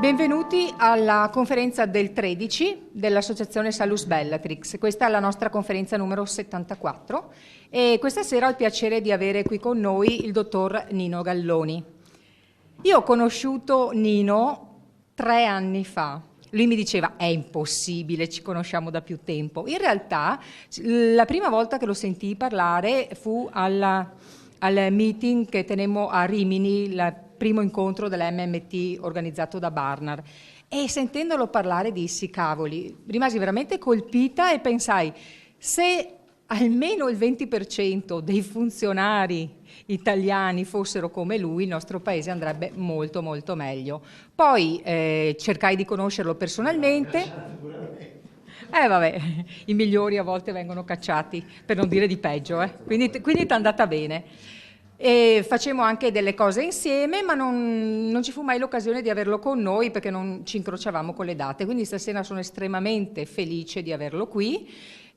Benvenuti alla conferenza del 13 dell'Associazione Salus Bellatrix. Questa è la nostra conferenza numero 74 e questa sera ho il piacere di avere qui con noi il dottor Nino Galloni. Io ho conosciuto Nino 3 anni fa. Lui mi diceva è impossibile, ci conosciamo da più tempo. In realtà la prima volta che lo sentii parlare fu al meeting che tenemmo a Rimini, il primo incontro dell'MMT organizzato da Barnard, e sentendolo parlare dissi cavoli, rimasi veramente colpita e pensai se almeno il 20% dei funzionari italiani fossero come lui, il nostro paese andrebbe molto molto meglio. Poi cercai di conoscerlo personalmente. Vabbè, i migliori a volte vengono cacciati, per non dire di peggio, quindi ti è andata bene. E facemmo anche delle cose insieme, ma non ci fu mai l'occasione di averlo con noi perché non ci incrociavamo con le date, quindi stasera sono estremamente felice di averlo qui.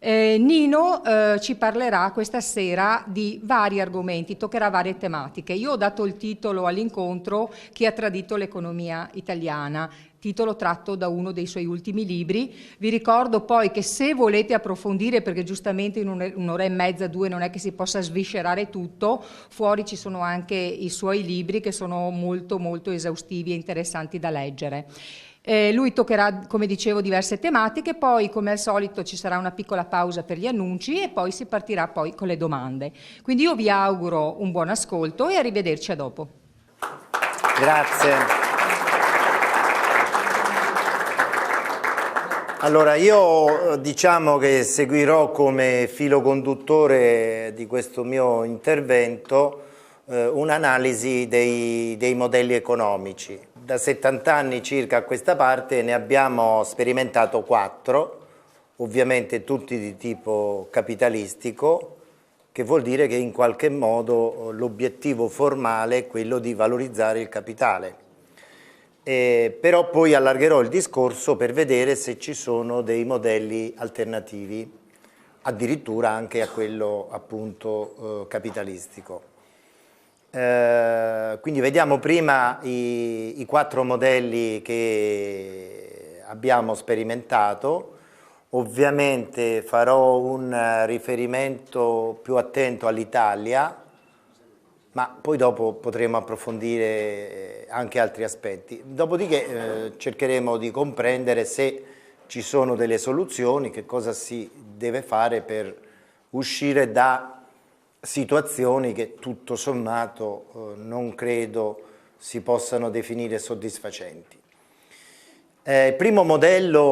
Nino ci parlerà questa sera di vari argomenti, toccherà varie tematiche. Io ho dato il titolo all'incontro Chi ha tradito l'economia italiana, titolo tratto da uno dei suoi ultimi libri. Vi ricordo poi che se volete approfondire, perché giustamente in un'ora e mezza, 2, non è che si possa sviscerare tutto, fuori ci sono anche i suoi libri che sono molto molto esaustivi e interessanti da leggere. Lui toccherà, come dicevo, diverse tematiche, poi come al solito ci sarà una piccola pausa per gli annunci e poi si partirà poi con le domande. Quindi io vi auguro un buon ascolto e arrivederci a dopo. Grazie. Allora, io diciamo che seguirò come filo conduttore di questo mio intervento un'analisi dei modelli economici. Da 70 anni circa a questa parte ne abbiamo sperimentato 4, ovviamente tutti di tipo capitalistico, che vuol dire che in qualche modo l'obiettivo formale è quello di valorizzare il capitale. Però poi allargherò il discorso per vedere se ci sono dei modelli alternativi, addirittura anche a quello appunto capitalistico. Quindi vediamo prima i 4 modelli che abbiamo sperimentato. Ovviamente farò un riferimento più attento all'Italia, ma poi dopo potremo approfondire anche altri aspetti. Dopodiché cercheremo di comprendere se ci sono delle soluzioni, che cosa si deve fare per uscire da situazioni che tutto sommato non credo si possano definire soddisfacenti. Il primo modello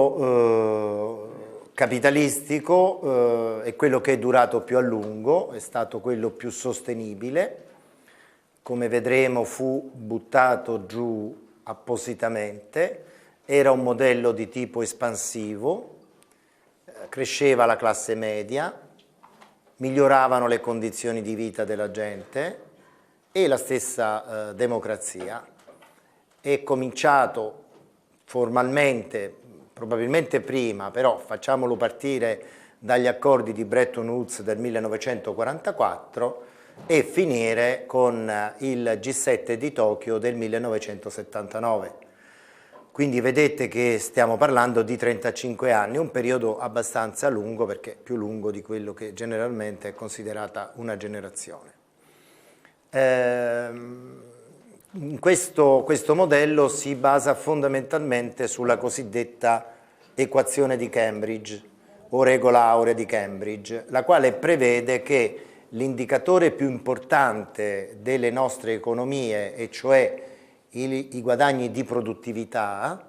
capitalistico è quello che è durato più a lungo, è stato quello più sostenibile. Come vedremo fu buttato giù appositamente, era un modello di tipo espansivo, cresceva la classe media, miglioravano le condizioni di vita della gente e la stessa democrazia. È cominciato formalmente, probabilmente prima, però facciamolo partire dagli accordi di Bretton Woods del 1944 e finire con il G7 di Tokyo del 1979. Quindi vedete che stiamo parlando di 35 anni, un periodo abbastanza lungo, perché più lungo di quello che generalmente è considerata una generazione. Questo modello si basa fondamentalmente sulla cosiddetta equazione di Cambridge o regola aurea di Cambridge, la quale prevede che l'indicatore più importante delle nostre economie, e cioè i guadagni di produttività,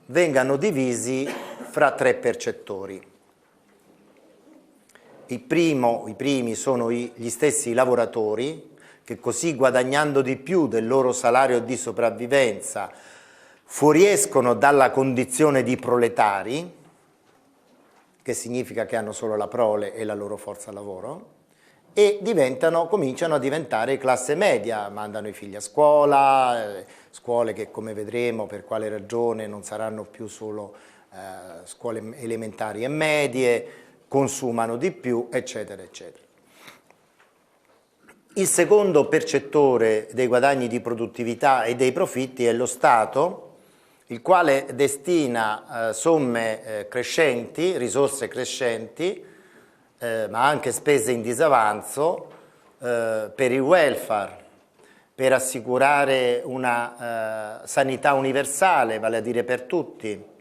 vengano divisi fra 3 percettori. I primi sono gli stessi lavoratori, che così guadagnando di più del loro salario di sopravvivenza fuoriescono dalla condizione di proletari, che significa che hanno solo la prole e la loro forza lavoro, e cominciano a diventare classe media, mandano i figli a scuola, scuole che come vedremo per quale ragione non saranno più solo scuole elementari e medie, consumano di più, eccetera, eccetera. Il secondo percettore dei guadagni di produttività e dei profitti è lo Stato, il quale destina somme crescenti, risorse crescenti, ma anche spese in disavanzo per il welfare, per assicurare una sanità universale, vale a dire per tutti,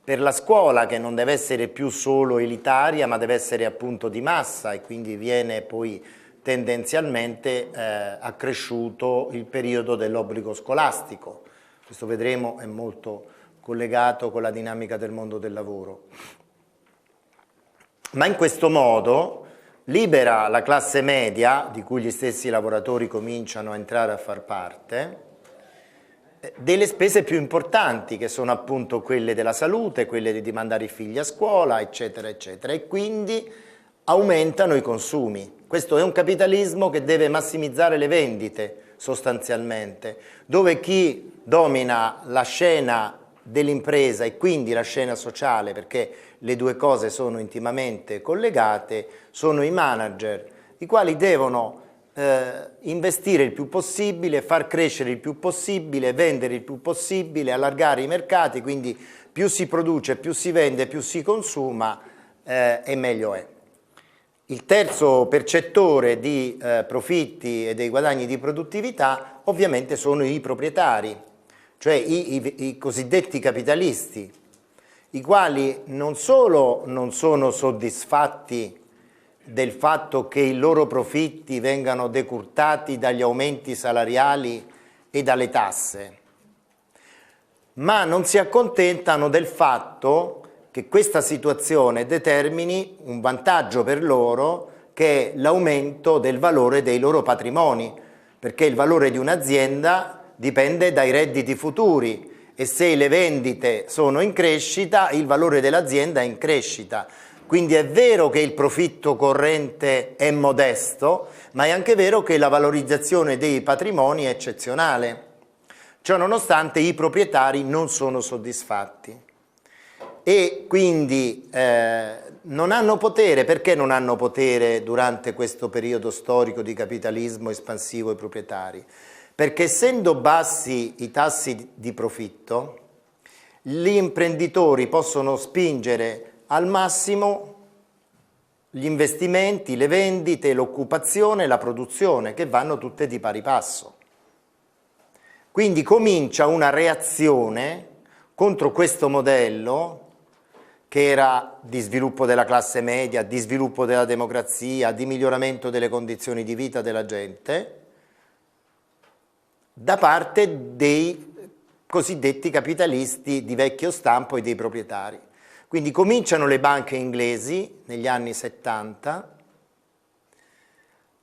per la scuola che non deve essere più solo elitaria ma deve essere appunto di massa e quindi viene poi tendenzialmente accresciuto il periodo dell'obbligo scolastico. Questo vedremo è molto collegato con la dinamica del mondo del lavoro. Ma in questo modo libera la classe media, di cui gli stessi lavoratori cominciano a entrare a far parte, delle spese più importanti, che sono appunto quelle della salute, quelle di mandare i figli a scuola, eccetera, eccetera, e quindi aumentano i consumi. Questo è un capitalismo che deve massimizzare le vendite, sostanzialmente, dove chi domina la scena dell'impresa e quindi la scena sociale, perché le due cose sono intimamente collegate, sono i manager, i quali devono investire il più possibile, far crescere il più possibile, vendere il più possibile, allargare i mercati, quindi più si produce, più si vende, più si consuma e meglio è. Il terzo percettore di profitti e dei guadagni di produttività ovviamente sono i proprietari, cioè i cosiddetti capitalisti, i quali non solo non sono soddisfatti del fatto che i loro profitti vengano decurtati dagli aumenti salariali e dalle tasse, ma non si accontentano del fatto che questa situazione determini un vantaggio per loro, che è l'aumento del valore dei loro patrimoni, perché il valore di un'azienda dipende dai redditi futuri e se le vendite sono in crescita, il valore dell'azienda è in crescita. Quindi è vero che il profitto corrente è modesto, ma è anche vero che la valorizzazione dei patrimoni è eccezionale. Ciò nonostante i proprietari non sono soddisfatti e quindi non hanno potere. Perché non hanno potere durante questo periodo storico di capitalismo espansivo ai proprietari? Perché essendo bassi i tassi di profitto, gli imprenditori possono spingere al massimo gli investimenti, le vendite, l'occupazione e la produzione, che vanno tutte di pari passo. Quindi comincia una reazione contro questo modello che era di sviluppo della classe media, di sviluppo della democrazia, di miglioramento delle condizioni di vita della gente, da parte dei cosiddetti capitalisti di vecchio stampo e dei proprietari. Quindi cominciano le banche inglesi negli anni 70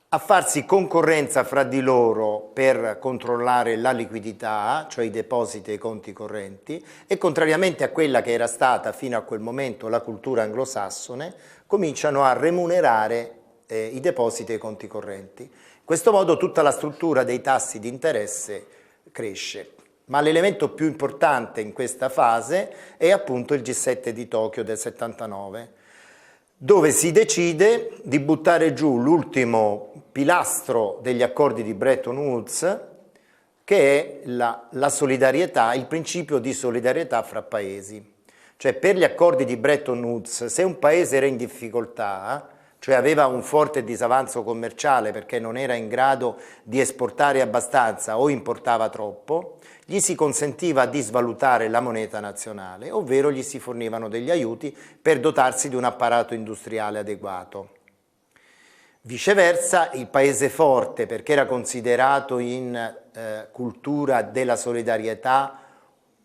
a farsi concorrenza fra di loro per controllare la liquidità, cioè i depositi e i conti correnti, e contrariamente a quella che era stata fino a quel momento la cultura anglosassone, cominciano a remunerare i depositi e i conti correnti. In questo modo tutta la struttura dei tassi di interesse cresce. Ma l'elemento più importante in questa fase è appunto il G7 di Tokyo del 79, dove si decide di buttare giù l'ultimo pilastro degli accordi di Bretton Woods, che è la solidarietà, il principio di solidarietà fra paesi. Cioè per gli accordi di Bretton Woods, se un paese era in difficoltà, cioè aveva un forte disavanzo commerciale perché non era in grado di esportare abbastanza o importava troppo, gli si consentiva di svalutare la moneta nazionale, ovvero gli si fornivano degli aiuti per dotarsi di un apparato industriale adeguato. Viceversa, il paese forte, perché era considerato in cultura della solidarietà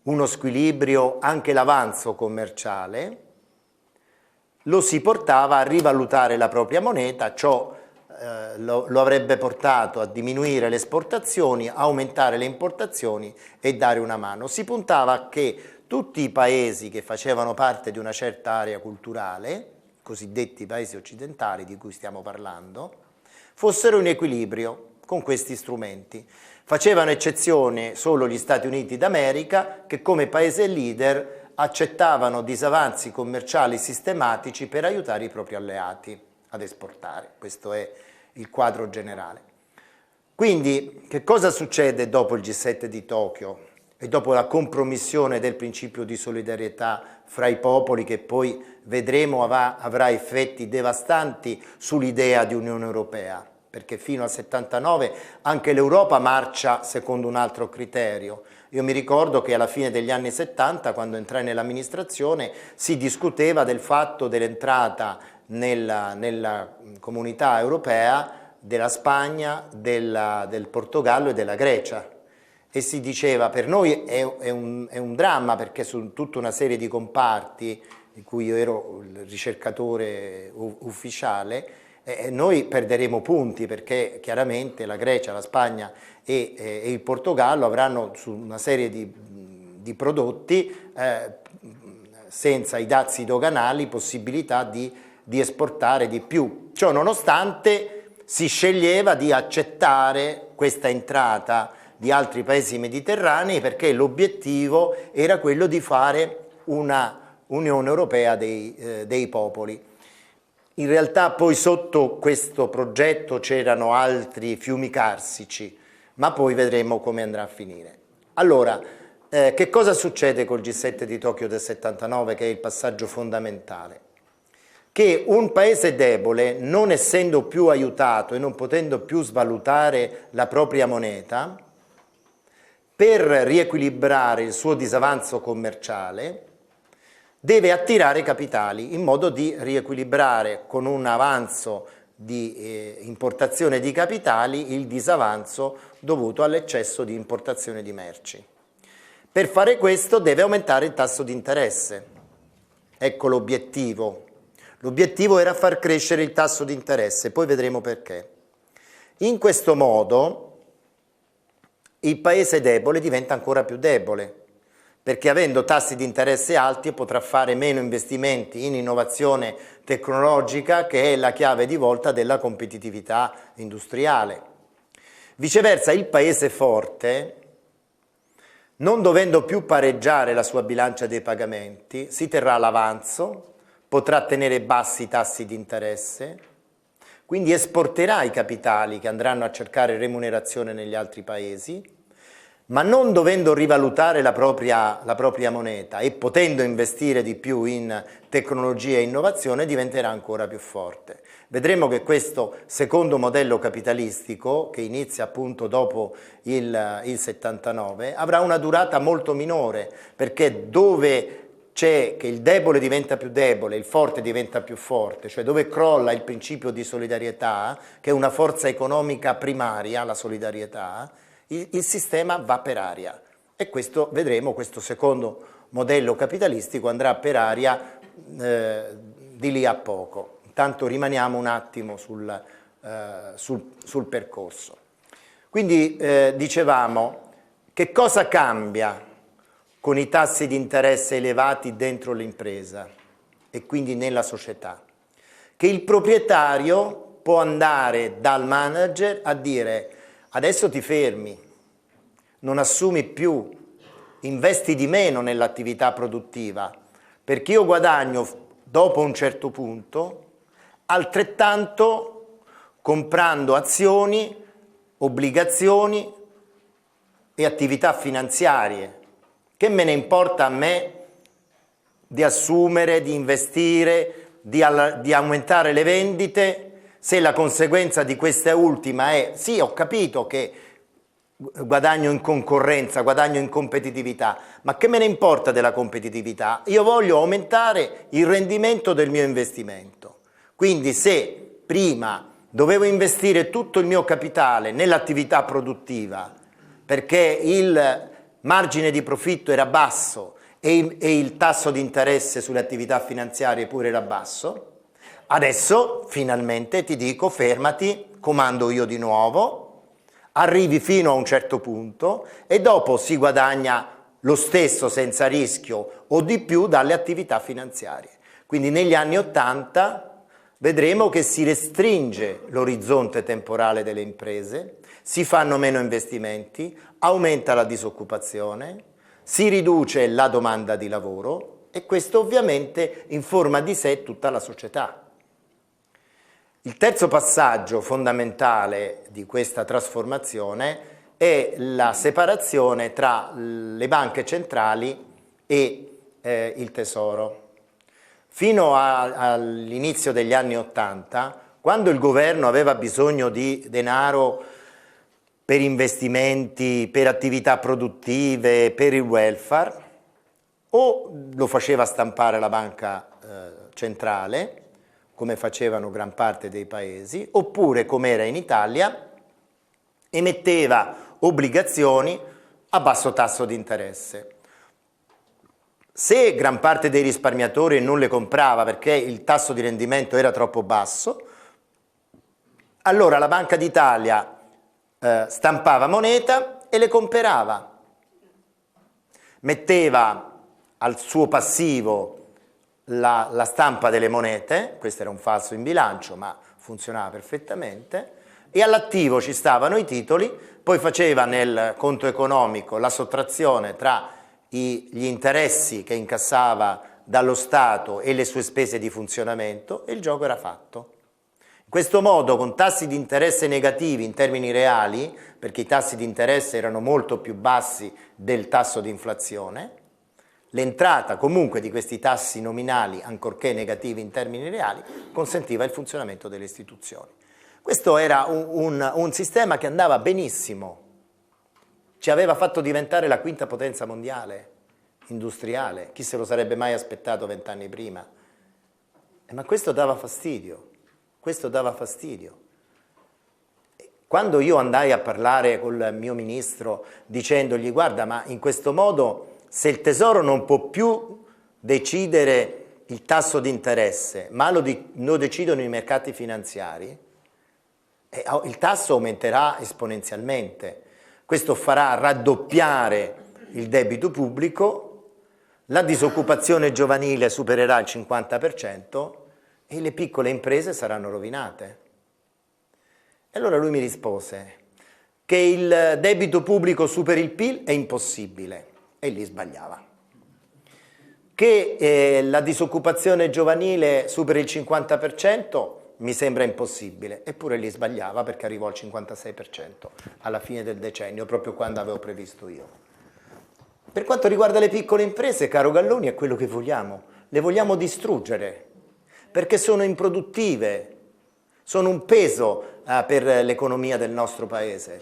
uno squilibrio, anche l'avanzo commerciale, lo si portava a rivalutare la propria moneta, ciò lo avrebbe portato a diminuire le esportazioni, aumentare le importazioni e dare una mano. Si puntava a che tutti i paesi che facevano parte di una certa area culturale, cosiddetti paesi occidentali di cui stiamo parlando, fossero in equilibrio con questi strumenti. Facevano eccezione solo gli Stati Uniti d'America, che come paese leader accettavano disavanzi commerciali sistematici per aiutare i propri alleati ad esportare. Questo è il quadro generale. Quindi che cosa succede dopo il G7 di Tokyo? e dopo la compromissione del principio di solidarietà fra i popoli, che poi vedremo avrà effetti devastanti sull'idea di Unione Europea, perché fino al 79 anche l'Europa marcia secondo un altro criterio. Io mi ricordo che alla fine degli anni 70, quando entrai nell'amministrazione, si discuteva del fatto dell'entrata nella comunità europea della Spagna, del Portogallo e della Grecia. E si diceva, per noi è un dramma, perché su tutta una serie di comparti, di cui io ero il ricercatore ufficiale, noi perderemo punti, perché chiaramente la Grecia, la Spagna e il Portogallo avranno su una serie di prodotti senza i dazi doganali possibilità di esportare di più. Ciò nonostante si sceglieva di accettare questa entrata di altri paesi mediterranei, perché l'obiettivo era quello di fare una Unione Europea dei popoli. In realtà poi sotto questo progetto c'erano altri fiumi carsici, ma poi vedremo come andrà a finire. Allora, che cosa succede col G7 di Tokyo del 79, che è il passaggio fondamentale? Che un paese debole, non essendo più aiutato e non potendo più svalutare la propria moneta, per riequilibrare il suo disavanzo commerciale, deve attirare capitali in modo di riequilibrare con un avanzo di importazione di capitali il disavanzo dovuto all'eccesso di importazione di merci. Per fare questo deve aumentare il tasso di interesse. Ecco l'obiettivo. L'obiettivo era far crescere il tasso di interesse, poi vedremo perché. In questo modo il paese debole diventa ancora più debole, perché avendo tassi di interesse alti potrà fare meno investimenti in innovazione tecnologica, che è la chiave di volta della competitività industriale. Viceversa, il paese forte, non dovendo più pareggiare la sua bilancia dei pagamenti, si terrà l'avanzo, potrà tenere bassi i tassi di interesse, quindi esporterà i capitali che andranno a cercare remunerazione negli altri paesi, ma non dovendo rivalutare la propria moneta e potendo investire di più in tecnologia e innovazione, diventerà ancora più forte. Vedremo che questo secondo modello capitalistico, che inizia appunto dopo il 79, avrà una durata molto minore, perché dove c'è che il debole diventa più debole, il forte diventa più forte, cioè dove crolla il principio di solidarietà, che è una forza economica primaria, la solidarietà, il sistema va per aria. E questo vedremo, questo secondo modello capitalistico andrà per aria di lì a poco. Intanto rimaniamo un attimo sul percorso. Quindi dicevamo, che cosa cambia con i tassi di interesse elevati dentro l'impresa e quindi nella società? Che il proprietario può andare dal manager a dire: adesso ti fermi, non assumi più, investi di meno nell'attività produttiva, perché io guadagno dopo un certo punto altrettanto comprando azioni, obbligazioni e attività finanziarie. Che me ne importa a me di assumere, di investire, di aumentare le vendite, se la conseguenza di questa ultima è: sì, ho capito che guadagno in concorrenza, guadagno in competitività, ma che me ne importa della competitività? Io voglio aumentare il rendimento del mio investimento. Quindi se prima dovevo investire tutto il mio capitale nell'attività produttiva perché il margine di profitto era basso e il tasso di interesse sulle attività finanziarie pure era basso, adesso finalmente ti dico: fermati, comando io di nuovo, arrivi fino a un certo punto e dopo si guadagna lo stesso senza rischio o di più dalle attività finanziarie. Quindi negli anni 80 vedremo che si restringe l'orizzonte temporale delle imprese, si fanno meno investimenti, aumenta la disoccupazione, si riduce la domanda di lavoro e questo ovviamente informa di sé tutta la società. Il terzo passaggio fondamentale di questa trasformazione è la separazione tra le banche centrali e il Tesoro. Fino all'inizio degli anni '80, quando il governo aveva bisogno di denaro per investimenti, per attività produttive, per il welfare, o lo faceva stampare la banca centrale, come facevano gran parte dei paesi, oppure, come era in Italia, emetteva obbligazioni a basso tasso di interesse. Se gran parte dei risparmiatori non le comprava perché il tasso di rendimento era troppo basso, allora la Banca d'Italia stampava moneta e le comperava. Metteva al suo passivo la stampa delle monete, questo era un falso in bilancio ma funzionava perfettamente, e all'attivo ci stavano i titoli, poi faceva nel conto economico la sottrazione tra gli interessi che incassava dallo Stato e le sue spese di funzionamento e il gioco era fatto. In questo modo, con tassi di interesse negativi in termini reali, perché i tassi di interesse erano molto più bassi del tasso di inflazione, l'entrata comunque di questi tassi nominali, ancorché negativi in termini reali, consentiva il funzionamento delle istituzioni. Questo era un sistema che andava benissimo, ci aveva fatto diventare la quinta potenza mondiale, industriale, chi se lo sarebbe mai aspettato 20 anni prima? Ma questo dava fastidio, questo dava fastidio. Quando io andai a parlare col mio ministro dicendogli guarda ma in questo modo se il Tesoro non può più decidere il tasso di interesse ma lo decidono i mercati finanziari, il tasso aumenterà esponenzialmente. Questo farà raddoppiare il debito pubblico, la disoccupazione giovanile supererà il 50% e le piccole imprese saranno rovinate. E allora lui mi rispose che il debito pubblico superi il PIL è impossibile, e lì sbagliava. Che la disoccupazione giovanile superi il 50% mi sembra impossibile, eppure lì sbagliava perché arrivò al 56% alla fine del decennio, proprio quando avevo previsto io. Per quanto riguarda le piccole imprese, caro Galloni, è quello che vogliamo. Le vogliamo distruggere, perché sono improduttive, sono un peso per l'economia del nostro paese.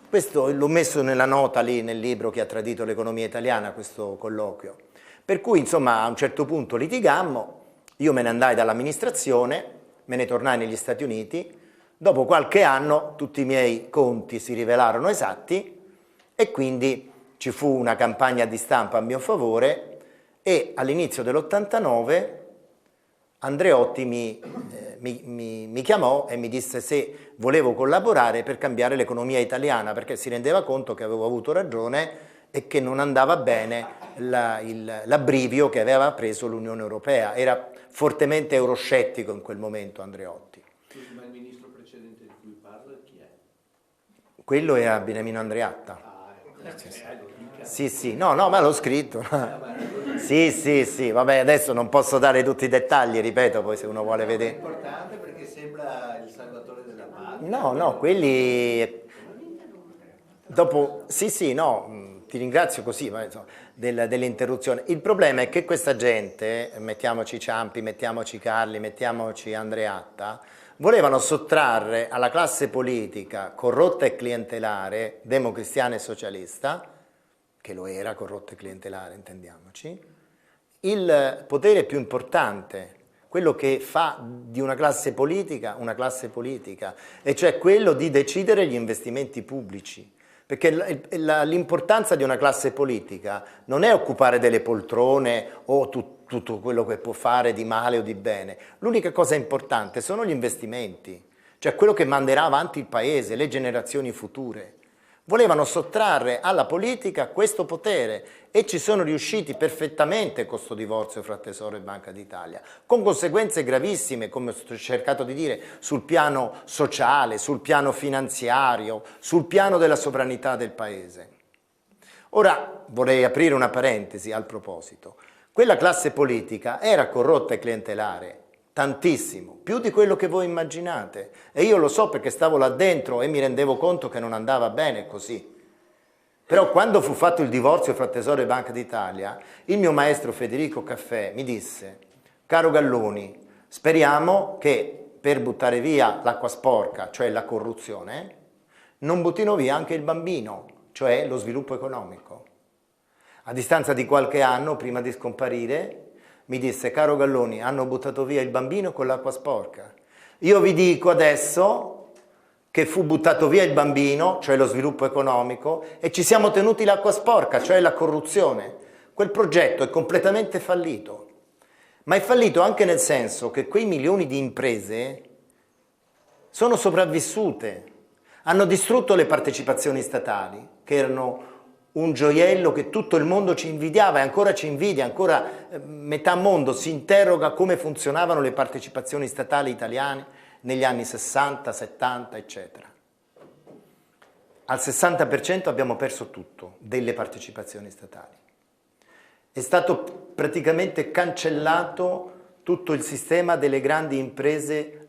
Questo l'ho messo nella nota lì nel libro che ha tradito l'economia italiana, questo colloquio. Per cui, insomma, a un certo punto litigammo, io me ne andai dall'amministrazione, me ne tornai negli Stati Uniti, dopo qualche anno tutti i miei conti si rivelarono esatti e quindi ci fu una campagna di stampa a mio favore e all'inizio dell'89 Andreotti mi chiamò e mi disse se volevo collaborare per cambiare l'economia italiana perché si rendeva conto che avevo avuto ragione e che non andava bene l'abbrivio che aveva preso l'Unione Europea. Era fortemente euroscettico in quel momento Andreotti. Ma il ministro precedente di cui parla chi è? Quello era Beniamino Andreatta. Sì, no, ma l'ho scritto. Sì, vabbè, adesso non posso dare tutti i dettagli, ripeto, poi se uno vuole vedere. È importante perché sembra il salvatore della patria. No, quelli... Dopo, no, ti ringrazio così, ma, insomma, dell'interruzione. Il problema è che questa gente, mettiamoci Ciampi, mettiamoci Carli, mettiamoci Andreatta, volevano sottrarre alla classe politica corrotta e clientelare, democristiana e socialista, che lo era, corrotta e clientelare, intendiamoci, il potere più importante, quello che fa di una classe politica, e cioè quello di decidere gli investimenti pubblici. Perché l'importanza di una classe politica non è occupare delle poltrone o tutto quello che può fare di male o di bene. L'unica cosa importante sono gli investimenti, cioè quello che manderà avanti il paese, le generazioni future. Volevano sottrarre alla politica questo potere e ci sono riusciti perfettamente con questo divorzio fra Tesoro e Banca d'Italia, con conseguenze gravissime, come ho cercato di dire, sul piano sociale, sul piano finanziario, sul piano della sovranità del paese. Ora vorrei aprire una parentesi al proposito. Quella classe politica era corrotta e clientelare, tantissimo, più di quello che voi immaginate. E io lo so perché stavo là dentro e mi rendevo conto che non andava bene così. Però quando fu fatto il divorzio fra Tesoro e Banca d'Italia, il mio maestro Federico Caffè mi disse: caro Galloni, speriamo che per buttare via l'acqua sporca, cioè la corruzione, non buttino via anche il bambino, cioè lo sviluppo economico. A distanza di qualche anno, prima di scomparire, mi disse: caro Galloni, hanno buttato via il bambino con l'acqua sporca. Io vi dico adesso che fu buttato via il bambino, cioè lo sviluppo economico, e ci siamo tenuti l'acqua sporca, cioè la corruzione. Quel progetto è completamente fallito, ma è fallito anche nel senso che quei milioni di imprese sono sopravvissute, hanno distrutto le partecipazioni statali, che erano un gioiello che tutto il mondo ci invidiava e ancora ci invidia, ancora metà mondo si interroga come funzionavano le partecipazioni statali italiane negli anni 60, 70, eccetera. Al 60% abbiamo perso tutto delle partecipazioni statali. È stato praticamente cancellato tutto il sistema delle grandi imprese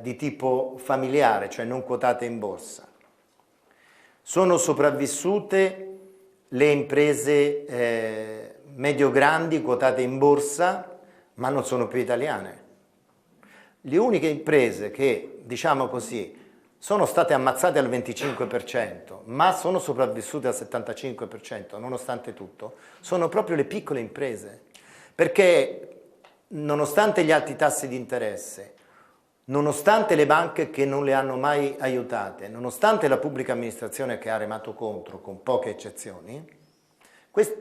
di tipo familiare, cioè non quotate in borsa. Sono sopravvissute le imprese medio-grandi quotate in borsa, ma non sono più italiane. Le uniche imprese che, diciamo così, sono state ammazzate al 25%, ma sono sopravvissute al 75%, nonostante tutto, sono proprio le piccole imprese. Perché, nonostante gli alti tassi di interesse, nonostante le banche che non le hanno mai aiutate, nonostante la pubblica amministrazione che ha remato contro, con poche eccezioni,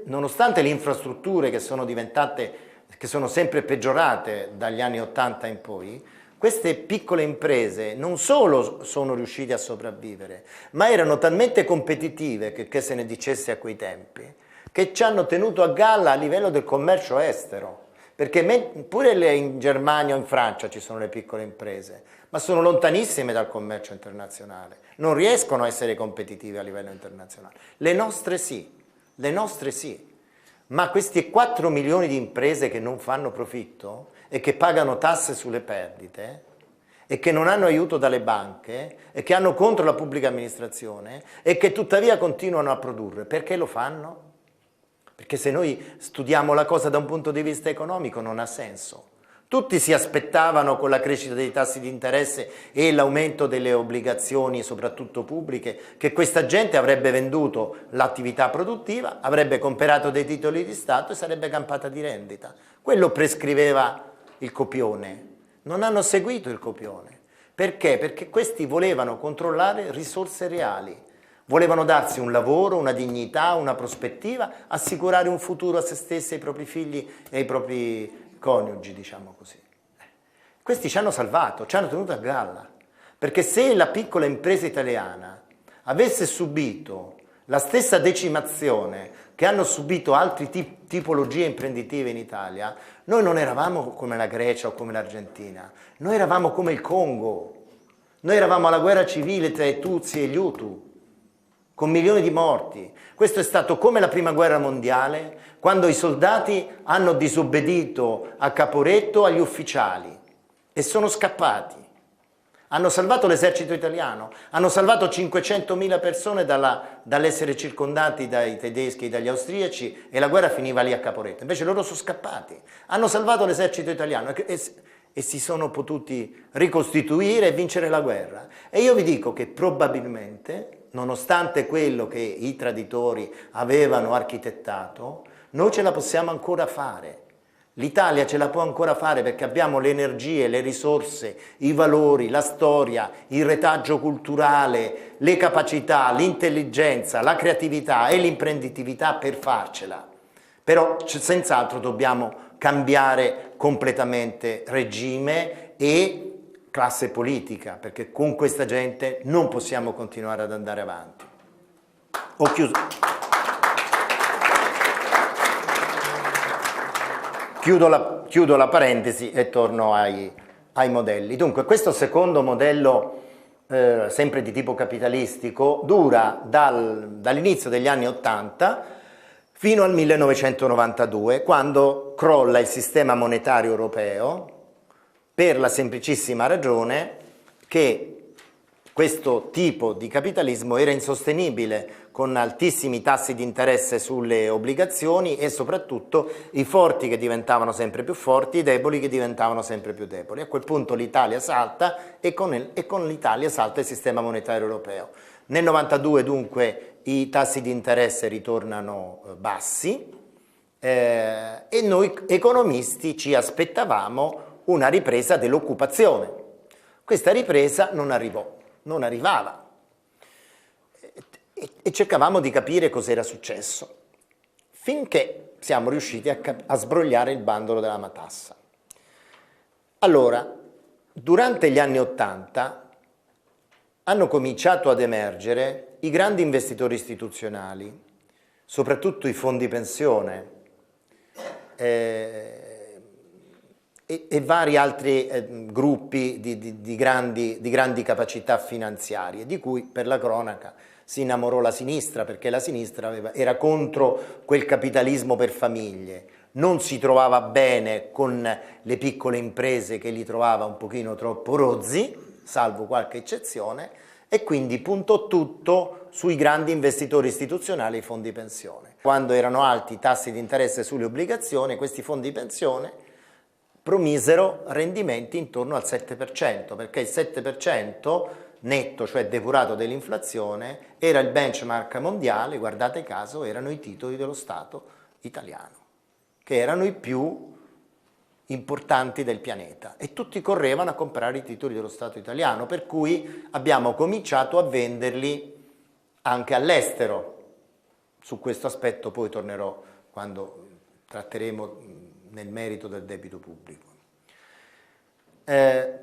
nonostante le infrastrutture che sono diventate, che sono sempre peggiorate dagli anni 80 in poi, queste piccole imprese non solo sono riuscite a sopravvivere, ma erano talmente competitive, che se ne dicesse a quei tempi, che ci hanno tenuto a galla a livello del commercio estero. Perché pure in Germania o in Francia ci sono le piccole imprese, ma sono lontanissime dal commercio internazionale, non riescono a essere competitive a livello internazionale. Le nostre sì, ma questi 4 milioni di imprese che non fanno profitto e che pagano tasse sulle perdite e che non hanno aiuto dalle banche e che hanno contro la pubblica amministrazione e che tuttavia continuano a produrre, perché lo fanno? Perché se noi studiamo la cosa da un punto di vista economico non ha senso. Tutti si aspettavano con la crescita dei tassi di interesse e l'aumento delle obbligazioni, soprattutto pubbliche, che questa gente avrebbe venduto l'attività produttiva, avrebbe comprato dei titoli di Stato e sarebbe campata di rendita. Quello prescriveva il copione. Non hanno seguito il copione. Perché? Perché questi volevano controllare risorse reali. Volevano darsi un lavoro, una dignità, una prospettiva, assicurare un futuro a se stessi, ai propri figli e ai propri coniugi, diciamo così. Questi ci hanno salvato, ci hanno tenuto a galla, perché se la piccola impresa italiana avesse subito la stessa decimazione che hanno subito altre tipologie imprenditive in Italia, noi non eravamo come la Grecia o come l'Argentina, noi eravamo come il Congo, noi eravamo alla guerra civile tra i Tutsi e gli Hutu, con milioni di morti. Questo è stato come la prima guerra mondiale, quando i soldati hanno disobbedito a Caporetto agli ufficiali e sono scappati. Hanno salvato l'esercito italiano, hanno salvato 500.000 persone dall'essere circondati dai tedeschi e dagli austriaci e la guerra finiva lì a Caporetto. Invece loro sono scappati, hanno salvato l'esercito italiano e si sono potuti ricostituire e vincere la guerra. E io vi dico che probabilmente, nonostante quello che i traditori avevano architettato, noi ce la possiamo ancora fare. L'Italia ce la può ancora fare perché abbiamo le energie, le risorse, i valori, la storia, il retaggio culturale, le capacità, l'intelligenza, la creatività e l'imprenditività per farcela. Però senz'altro dobbiamo cambiare completamente regime e classe politica, perché con questa gente non possiamo continuare ad andare avanti. Ho chiuso. Chiudo la parentesi e torno ai modelli. Dunque, questo secondo modello, sempre di tipo capitalistico, dura dall'inizio degli anni 80 fino al 1992, quando crolla il sistema monetario europeo, per la semplicissima ragione che questo tipo di capitalismo era insostenibile, con altissimi tassi di interesse sulle obbligazioni e soprattutto i forti che diventavano sempre più forti, i deboli che diventavano sempre più deboli. A quel punto l'Italia salta e con l'Italia salta il sistema monetario europeo. Nel 92 dunque i tassi di interesse ritornano bassi e noi economisti ci aspettavamo una ripresa dell'occupazione. Questa ripresa non arrivava e cercavamo di capire cos'era successo, finché siamo riusciti a sbrogliare il bandolo della matassa. Allora, durante gli anni '80 hanno cominciato ad emergere i grandi investitori istituzionali, soprattutto i fondi pensione e vari altri gruppi di grandi capacità finanziarie, di cui per la cronaca si innamorò la sinistra, perché la sinistra era contro quel capitalismo per famiglie, non si trovava bene con le piccole imprese che li trovava un pochino troppo rozzi, salvo qualche eccezione, e quindi puntò tutto sui grandi investitori istituzionali e i fondi pensione. Quando erano alti i tassi di interesse sulle obbligazioni, questi fondi pensione promisero rendimenti intorno al 7%, perché il 7% netto, cioè depurato dell'inflazione, era il benchmark mondiale. Guardate caso, erano i titoli dello Stato italiano, che erano i più importanti del pianeta, e tutti correvano a comprare i titoli dello Stato italiano, per cui abbiamo cominciato a venderli anche all'estero. Su questo aspetto poi tornerò quando tratteremo nel merito del debito pubblico.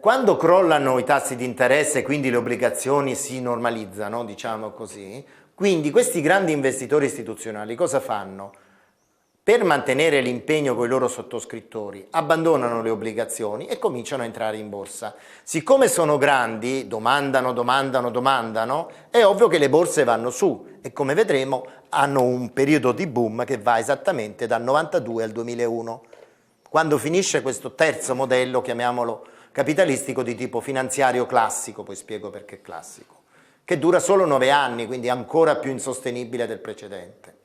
Quando crollano i tassi di interesse, quindi le obbligazioni si normalizzano, diciamo così, quindi questi grandi investitori istituzionali cosa fanno? Per mantenere l'impegno con i loro sottoscrittori abbandonano le obbligazioni e cominciano a entrare in borsa. Siccome sono grandi, domandano, è ovvio che le borse vanno su e, come vedremo, hanno un periodo di boom che va esattamente dal 92 al 2001. Quando finisce questo terzo modello, chiamiamolo capitalistico, di tipo finanziario classico, poi spiego perché classico, che dura solo 9 anni, quindi ancora più insostenibile del precedente.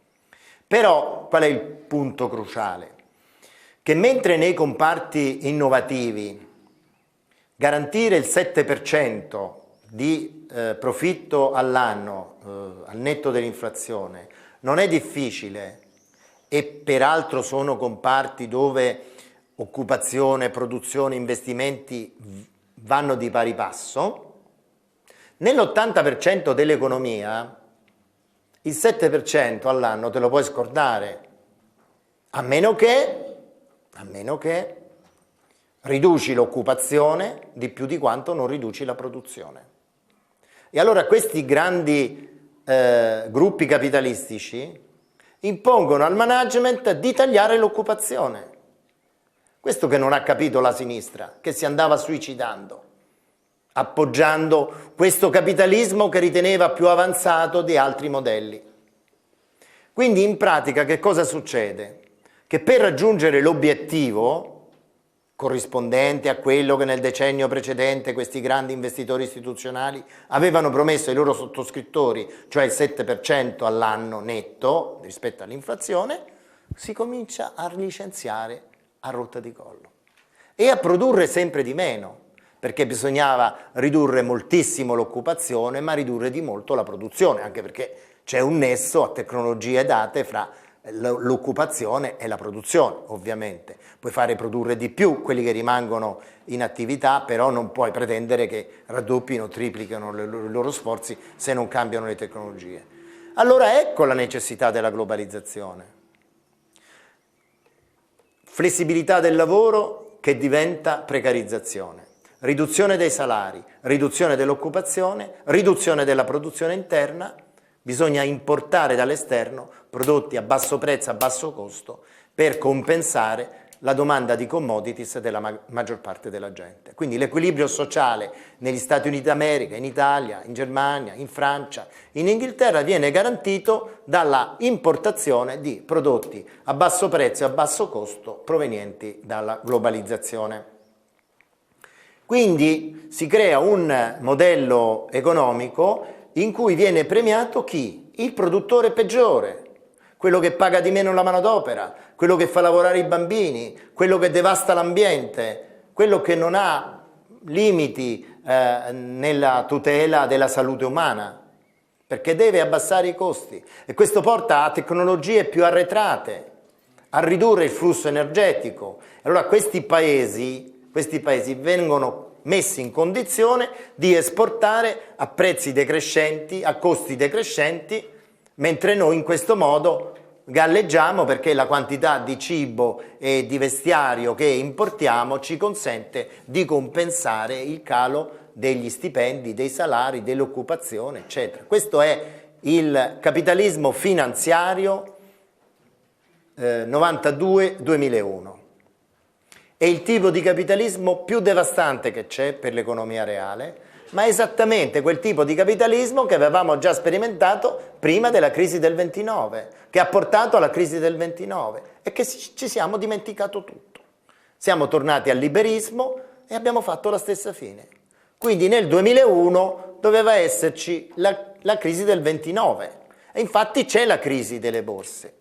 Però qual è il punto cruciale? Che mentre nei comparti innovativi garantire il 7% di profitto all'anno al netto dell'inflazione non è difficile, e peraltro sono comparti dove occupazione, produzione, investimenti vanno di pari passo, nell'80% dell'economia il 7% all'anno te lo puoi scordare, a meno che riduci l'occupazione di più di quanto non riduci la produzione. E allora questi grandi gruppi capitalistici impongono al management di tagliare l'occupazione. Questo che non ha capito la sinistra, che si andava suicidando, appoggiando questo capitalismo che riteneva più avanzato di altri modelli. Quindi in pratica che cosa succede? Che per raggiungere l'obiettivo corrispondente a quello che nel decennio precedente questi grandi investitori istituzionali avevano promesso ai loro sottoscrittori, cioè il 7% all'anno netto rispetto all'inflazione, si comincia a licenziare a rotta di collo e a produrre sempre di meno, perché bisognava ridurre moltissimo l'occupazione ma ridurre di molto la produzione, anche perché c'è un nesso a tecnologie date fra l'occupazione e la produzione. Ovviamente puoi fare produrre di più quelli che rimangono in attività, però non puoi pretendere che raddoppino, triplichino i loro sforzi se non cambiano le tecnologie. Allora ecco la necessità della globalizzazione. Flessibilità del lavoro che diventa precarizzazione, riduzione dei salari, riduzione dell'occupazione, riduzione della produzione interna. Bisogna importare dall'esterno prodotti a basso prezzo, a basso costo, per compensare la domanda di commodities della maggior parte della gente. Quindi l'equilibrio sociale negli Stati Uniti d'America, in Italia, in Germania, in Francia, in Inghilterra viene garantito dalla importazione di prodotti a basso prezzo e a basso costo provenienti dalla globalizzazione. Quindi si crea un modello economico in cui viene premiato chi? Il produttore peggiore, quello che paga di meno la manodopera, quello che fa lavorare i bambini, quello che devasta l'ambiente, quello che non ha limiti nella tutela della salute umana, perché deve abbassare i costi, e questo porta a tecnologie più arretrate, a ridurre il flusso energetico. Allora questi paesi vengono messi in condizione di esportare a prezzi decrescenti, a costi decrescenti, mentre noi in questo modo galleggiamo, perché la quantità di cibo e di vestiario che importiamo ci consente di compensare il calo degli stipendi, dei salari, dell'occupazione, eccetera. Questo è il capitalismo finanziario 92-2001. È il tipo di capitalismo più devastante che c'è per l'economia reale, ma è esattamente quel tipo di capitalismo che avevamo già sperimentato prima della crisi del 29, che ha portato alla crisi del 29 e che ci siamo dimenticato tutto. Siamo tornati al liberismo e abbiamo fatto la stessa fine. Quindi nel 2001 doveva esserci la crisi del 29 e infatti c'è la crisi delle borse,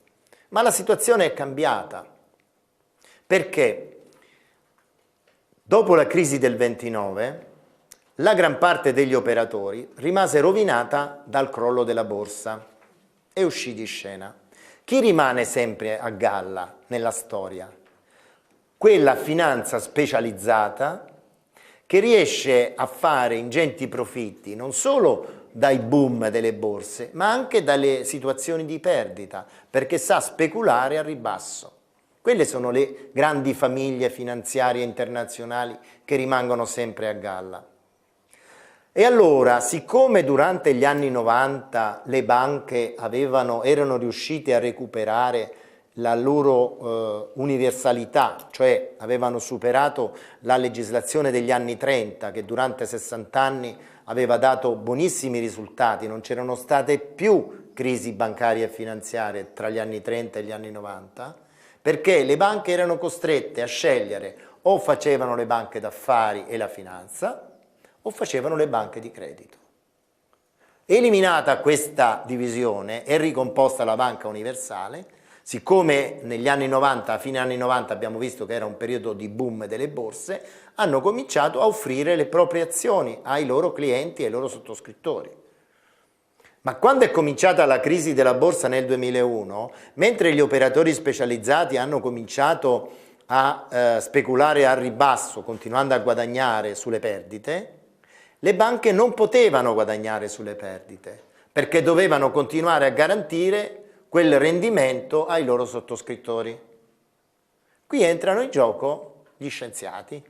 ma la situazione è cambiata perché dopo la crisi del 29 la gran parte degli operatori rimase rovinata dal crollo della borsa e uscì di scena. Chi rimane sempre a galla nella storia? Quella finanza specializzata che riesce a fare ingenti profitti non solo dai boom delle borse, ma anche dalle situazioni di perdita, perché sa speculare a ribasso. Quelle sono le grandi famiglie finanziarie internazionali che rimangono sempre a galla. E allora, siccome durante gli anni 90 le banche erano riuscite a recuperare la loro universalità, cioè avevano superato la legislazione degli anni 30 che durante 60 anni aveva dato buonissimi risultati, non c'erano state più crisi bancarie e finanziarie tra gli anni 30 e gli anni 90, perché le banche erano costrette a scegliere o facevano le banche d'affari e la finanza o facevano le banche di credito. Eliminata questa divisione e ricomposta la banca universale, siccome negli anni 90, a fine anni 90 abbiamo visto che era un periodo di boom delle borse, hanno cominciato a offrire le proprie azioni ai loro clienti e ai loro sottoscrittori. Ma quando è cominciata la crisi della borsa nel 2001, mentre gli operatori specializzati hanno cominciato a speculare a ribasso, continuando a guadagnare sulle perdite, le banche non potevano guadagnare sulle perdite, perché dovevano continuare a garantire quel rendimento ai loro sottoscrittori. Qui entrano in gioco gli scienziati,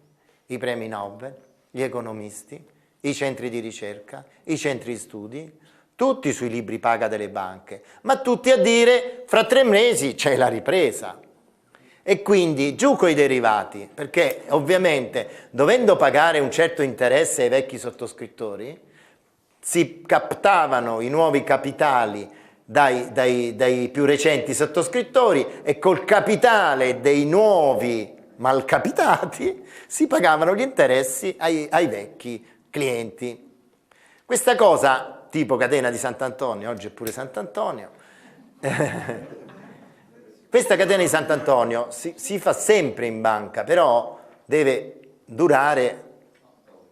i premi Nobel, gli economisti, i centri di ricerca, i centri di studi, tutti sui libri paga delle banche, ma tutti a dire fra 3 mesi c'è la ripresa. E quindi giù coi derivati, perché ovviamente dovendo pagare un certo interesse ai vecchi sottoscrittori, si captavano i nuovi capitali dai più recenti sottoscrittori e col capitale dei nuovi malcapitati si pagavano gli interessi ai vecchi clienti. Questa cosa, tipo catena di Sant'Antonio, oggi è pure Sant'Antonio, questa catena di Sant'Antonio si fa sempre in banca, però deve durare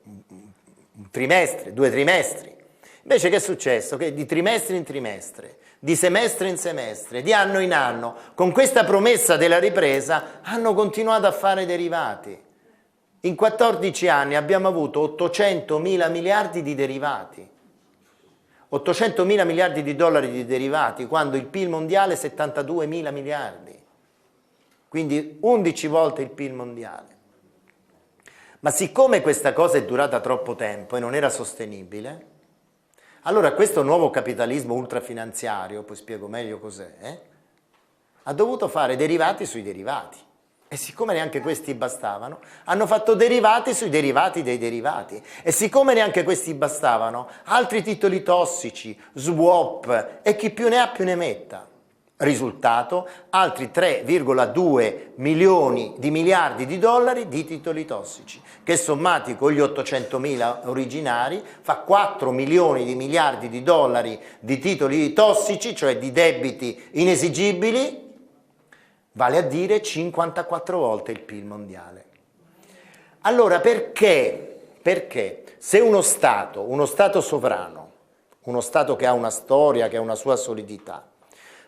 un trimestre, 2 trimestri. Invece che è successo? Che di trimestre in trimestre, di semestre in semestre, di anno in anno, con questa promessa della ripresa, hanno continuato a fare derivati. In 14 anni abbiamo avuto 800.000 miliardi di derivati. 800.000 miliardi di dollari di derivati, quando il PIL mondiale è 72.000 miliardi. Quindi 11 volte il PIL mondiale. Ma siccome questa cosa è durata troppo tempo e non era sostenibile, allora questo nuovo capitalismo ultrafinanziario, poi spiego meglio cos'è, ha dovuto fare derivati sui derivati. E siccome neanche questi bastavano, hanno fatto derivati sui derivati dei derivati. E siccome neanche questi bastavano, altri titoli tossici, swap, e chi più ne ha più ne metta. Risultato, altri 3,2 milioni di miliardi di dollari di titoli tossici, che sommati con gli 800.000 originari fa 4 milioni di miliardi di dollari di titoli tossici, cioè di debiti inesigibili, vale a dire 54 volte il PIL mondiale. Allora perché? Perché se uno Stato sovrano, uno Stato che ha una storia, che ha una sua solidità,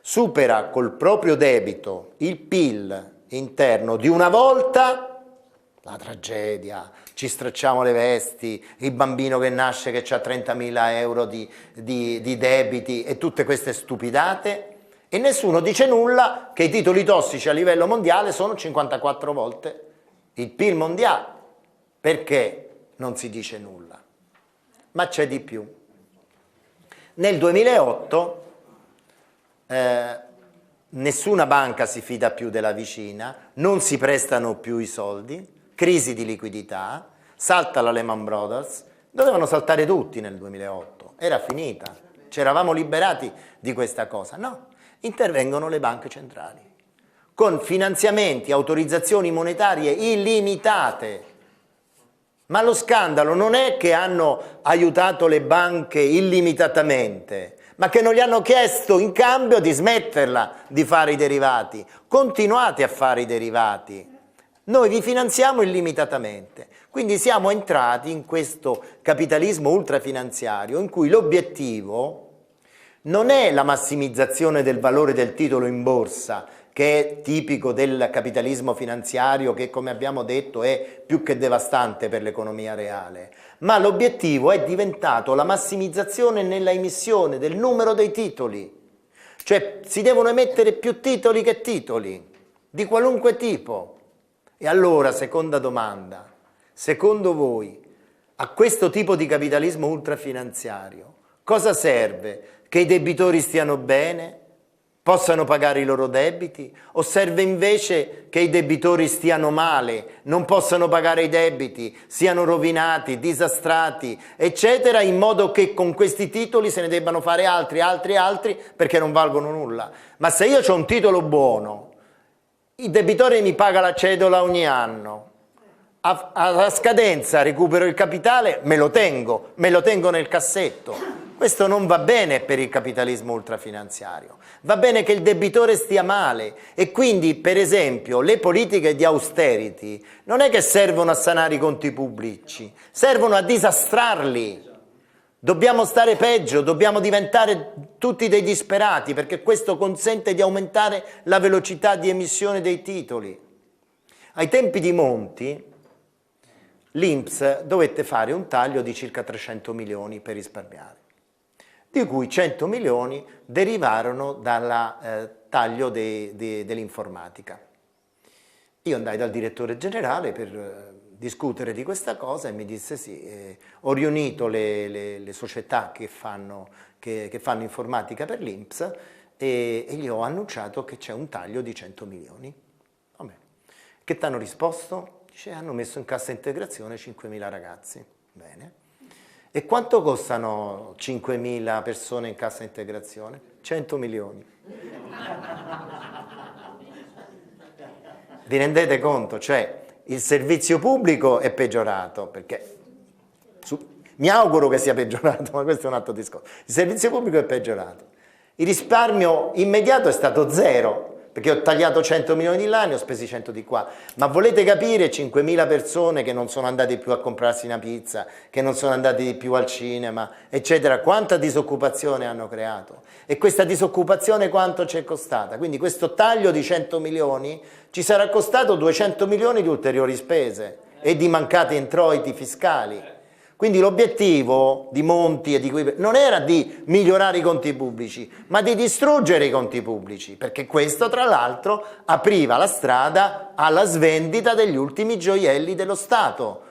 supera col proprio debito il PIL interno di una volta, la tragedia, ci stracciamo le vesti, il bambino che nasce che ha 30.000 euro di debiti e tutte queste stupidate, e nessuno dice nulla che i titoli tossici a livello mondiale sono 54 volte il PIL mondiale. Perché non si dice nulla? Ma c'è di più. Nel 2008 nessuna banca si fida più della vicina, non si prestano più i soldi, crisi di liquidità, salta la Lehman Brothers, dovevano saltare tutti nel 2008, era finita, ci eravamo liberati di questa cosa. No, intervengono le banche centrali, con finanziamenti, autorizzazioni monetarie illimitate. Ma lo scandalo non è che hanno aiutato le banche illimitatamente, ma che non gli hanno chiesto in cambio di smetterla di fare i derivati. Continuate a fare i derivati, noi vi finanziamo illimitatamente. Quindi siamo entrati in questo capitalismo ultrafinanziario in cui l'obiettivo non è la massimizzazione del valore del titolo in borsa, che è tipico del capitalismo finanziario, che come abbiamo detto è più che devastante per l'economia reale, ma l'obiettivo è diventato la massimizzazione nella emissione del numero dei titoli, cioè si devono emettere più titoli che titoli, di qualunque tipo. E allora, seconda domanda, secondo voi a questo tipo di capitalismo ultrafinanziario cosa serve? Che i debitori stiano bene? Possano pagare i loro debiti, o serve invece che i debitori stiano male, non possano pagare i debiti, siano rovinati, disastrati, eccetera, in modo che con questi titoli se ne debbano fare altri perché non valgono nulla. Ma se io ho un titolo buono, il debitore mi paga la cedola ogni anno, a scadenza recupero il capitale, me lo tengo nel cassetto. Questo non va bene per il capitalismo ultrafinanziario, va bene che il debitore stia male e quindi, per esempio, le politiche di austerity non è che servono a sanare i conti pubblici, servono a disastrarli. Dobbiamo stare peggio, dobbiamo diventare tutti dei disperati, perché questo consente di aumentare la velocità di emissione dei titoli. Ai tempi di Monti, l'INPS dovette fare un taglio di circa 300 milioni per risparmiare, di cui 100 milioni derivarono dal taglio dell'informatica. Io andai dal direttore generale per discutere di questa cosa e mi disse sì, ho riunito le società che fanno informatica per l'INPS e gli ho annunciato che c'è un taglio di 100 milioni. Vabbè. Che ti hanno risposto? Dice, hanno messo in cassa integrazione 5.000 ragazzi. Bene. E quanto costano 5.000 persone in cassa integrazione? 100 milioni. Vi rendete conto? Cioè, il servizio pubblico è peggiorato, perché mi auguro che sia peggiorato, ma questo è un altro discorso. Il servizio pubblico è peggiorato. Il risparmio immediato è stato zero, perché ho tagliato 100 milioni di là, ne ho spesi 100 di qua. Ma volete capire 5.000 persone che non sono andate più a comprarsi una pizza, che non sono andate più al cinema, eccetera, quanta disoccupazione hanno creato? E questa disoccupazione quanto ci è costata? Quindi questo taglio di 100 milioni ci sarà costato 200 milioni di ulteriori spese e di mancati introiti fiscali. Quindi l'obiettivo di Monti e di cui non era di migliorare i conti pubblici, ma di distruggere i conti pubblici, perché questo tra l'altro apriva la strada alla svendita degli ultimi gioielli dello Stato,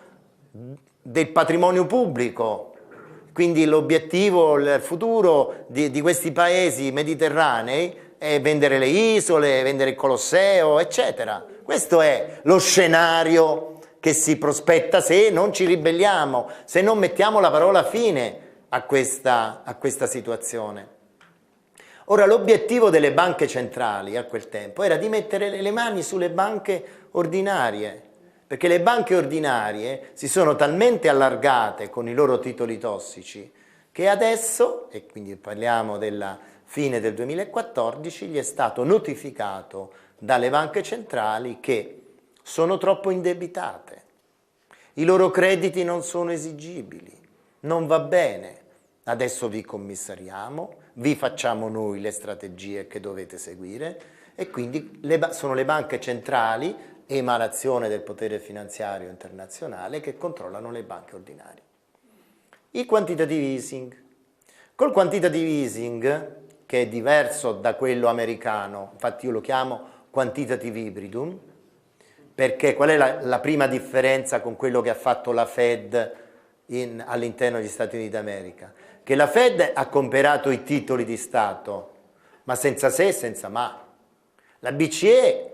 del patrimonio pubblico. Quindi l'obiettivo, il futuro di questi paesi mediterranei è vendere le isole, vendere il Colosseo, eccetera. Questo è lo scenario che si prospetta se non ci ribelliamo, se non mettiamo la parola fine a questa situazione. Ora, l'obiettivo delle banche centrali a quel tempo era di mettere le mani sulle banche ordinarie, perché le banche ordinarie si sono talmente allargate con i loro titoli tossici che adesso, e quindi parliamo della fine del 2014, gli è stato notificato dalle banche centrali che sono troppo indebitate, i loro crediti non sono esigibili, non va bene, adesso vi commissariamo, vi facciamo noi le strategie che dovete seguire e quindi sono le banche centrali, emanazione del potere finanziario internazionale, che controllano le banche ordinarie. Il quantitative easing. Col quantitative easing, che è diverso da quello americano, infatti io lo chiamo quantitative hybridum, perché qual è la prima differenza con quello che ha fatto la Fed all'interno degli Stati Uniti d'America? Che la Fed ha comprato i titoli di Stato, ma senza se e senza ma. La BCE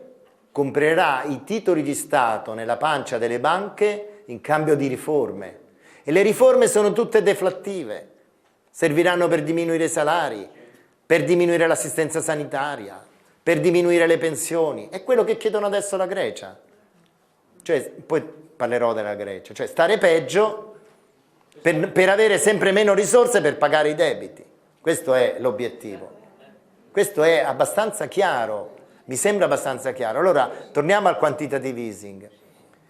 comprerà i titoli di Stato nella pancia delle banche in cambio di riforme. E le riforme sono tutte deflattive, serviranno per diminuire i salari, per diminuire l'assistenza sanitaria, per diminuire le pensioni. È quello che chiedono adesso la Grecia. Cioè, poi parlerò della Grecia, cioè stare peggio per avere sempre meno risorse per pagare i debiti. Questo è l'obiettivo. Questo è abbastanza chiaro, mi sembra abbastanza chiaro. Allora, torniamo al quantitative easing.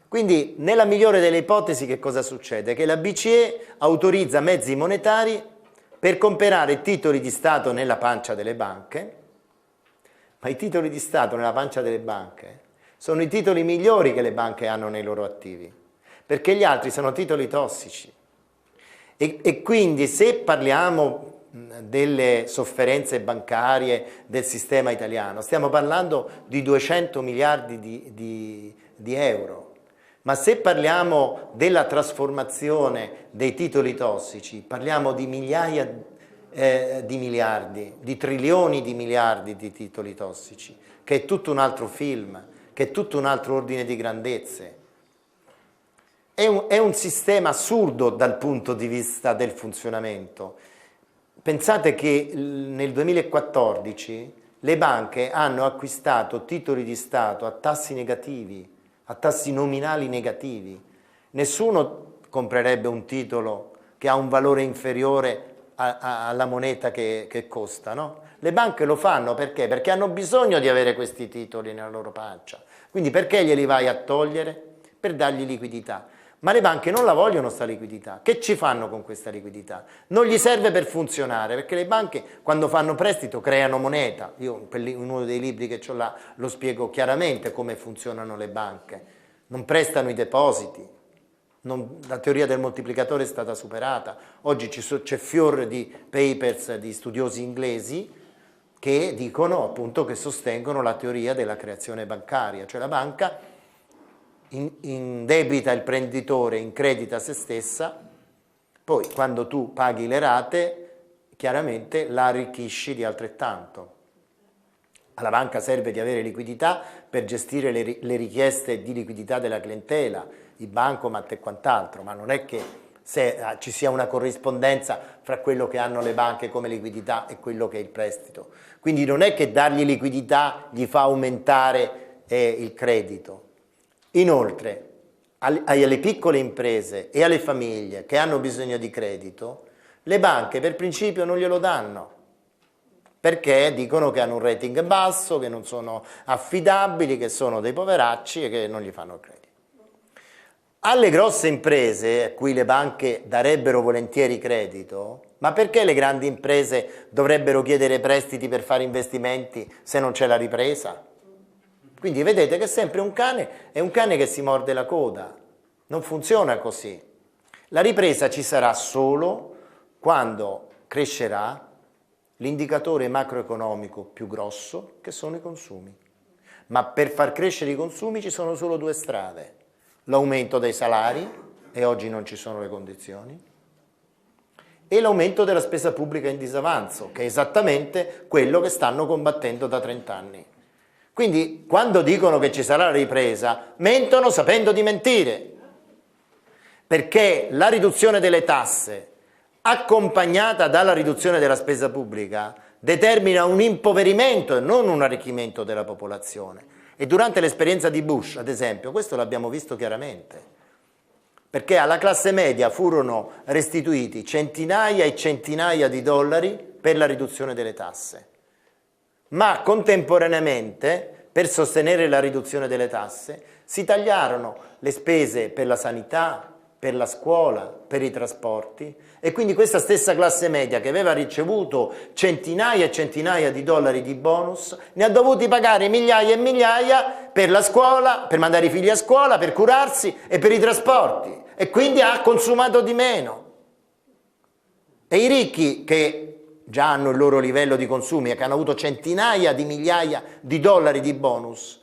Quindi, nella migliore delle ipotesi, che cosa succede? Che la BCE autorizza mezzi monetari per comprare titoli di Stato nella pancia delle banche, ma i titoli di Stato nella pancia delle banche sono i titoli migliori che le banche hanno nei loro attivi, perché gli altri sono titoli tossici. E quindi se parliamo delle sofferenze bancarie del sistema italiano, stiamo parlando di 200 miliardi di euro, ma se parliamo della trasformazione dei titoli tossici, parliamo di migliaia di miliardi, di trilioni di miliardi di titoli tossici, che è tutto un altro film, che è tutto un altro ordine di grandezze. È un sistema assurdo dal punto di vista del funzionamento. Pensate che nel 2014 le banche hanno acquistato titoli di Stato a tassi negativi, a tassi nominali negativi. Nessuno comprerebbe un titolo che ha un valore inferiore alla moneta che costa, no? Le banche lo fanno perché? Perché hanno bisogno di avere questi titoli nella loro pancia. Quindi perché glieli vai a togliere? Per dargli liquidità. Ma le banche non la vogliono sta liquidità. Che ci fanno con questa liquidità? Non gli serve per funzionare, perché le banche quando fanno prestito creano moneta. Io in uno dei libri che ho là lo spiego chiaramente come funzionano le banche. Non prestano i depositi. La teoria del moltiplicatore è stata superata. Oggi c'è fior di papers di studiosi inglesi che dicono appunto che sostengono la teoria della creazione bancaria, cioè la banca indebita il prenditore, incredita se stessa, poi quando tu paghi le rate chiaramente la arricchisci di altrettanto. Alla banca serve di avere liquidità per gestire le richieste di liquidità della clientela, i bancomat e quant'altro, ma non è che ci sia una corrispondenza fra quello che hanno le banche come liquidità e quello che è il prestito. Quindi non è che dargli liquidità gli fa aumentare il credito. Inoltre, alle piccole imprese e alle famiglie che hanno bisogno di credito, le banche per principio non glielo danno, perché dicono che hanno un rating basso, che non sono affidabili, che sono dei poveracci e che non gli fanno il credito. Alle grosse imprese, a cui le banche darebbero volentieri credito, ma perché le grandi imprese dovrebbero chiedere prestiti per fare investimenti se non c'è la ripresa? Quindi vedete che sempre un cane è un cane che si morde la coda, non funziona così. La ripresa ci sarà solo quando crescerà l'indicatore macroeconomico più grosso, che sono i consumi. Ma per far crescere i consumi ci sono solo due strade: l'aumento dei salari, e oggi non ci sono le condizioni, e l'aumento della spesa pubblica in disavanzo, che è esattamente quello che stanno combattendo da 30 anni. Quindi quando dicono che ci sarà la ripresa, mentono sapendo di mentire, perché la riduzione delle tasse accompagnata dalla riduzione della spesa pubblica determina un impoverimento e non un arricchimento della popolazione. E durante l'esperienza di Bush, ad esempio, questo l'abbiamo visto chiaramente, perché alla classe media furono restituiti centinaia e centinaia di dollari per la riduzione delle tasse, ma contemporaneamente, per sostenere la riduzione delle tasse, si tagliarono le spese per la sanità, per la scuola, per i trasporti, e quindi questa stessa classe media che aveva ricevuto centinaia e centinaia di dollari di bonus ne ha dovuti pagare migliaia e migliaia per la scuola, per mandare i figli a scuola, per curarsi e per i trasporti, e quindi ha consumato di meno. E i ricchi, che già hanno il loro livello di consumi e che hanno avuto centinaia di migliaia di dollari di bonus,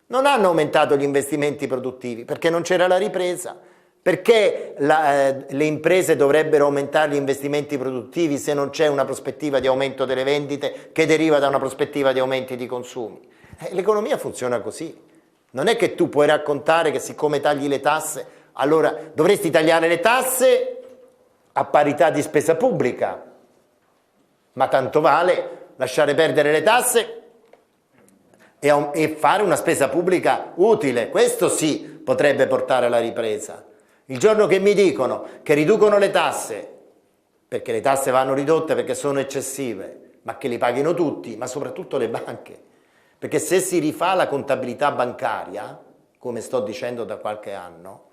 non hanno aumentato gli investimenti produttivi perché non c'era la ripresa. Perché le imprese dovrebbero aumentare gli investimenti produttivi se non c'è una prospettiva di aumento delle vendite che deriva da una prospettiva di aumenti di consumi? L'economia funziona così. Non è che tu puoi raccontare che siccome tagli le tasse, allora dovresti tagliare le tasse a parità di spesa pubblica, ma tanto vale lasciare perdere le tasse e fare una spesa pubblica utile. Questo sì potrebbe portare alla ripresa. Il giorno che mi dicono che riducono le tasse, perché le tasse vanno ridotte perché sono eccessive, ma che le paghino tutti, ma soprattutto le banche, perché se si rifà la contabilità bancaria, come sto dicendo da qualche anno,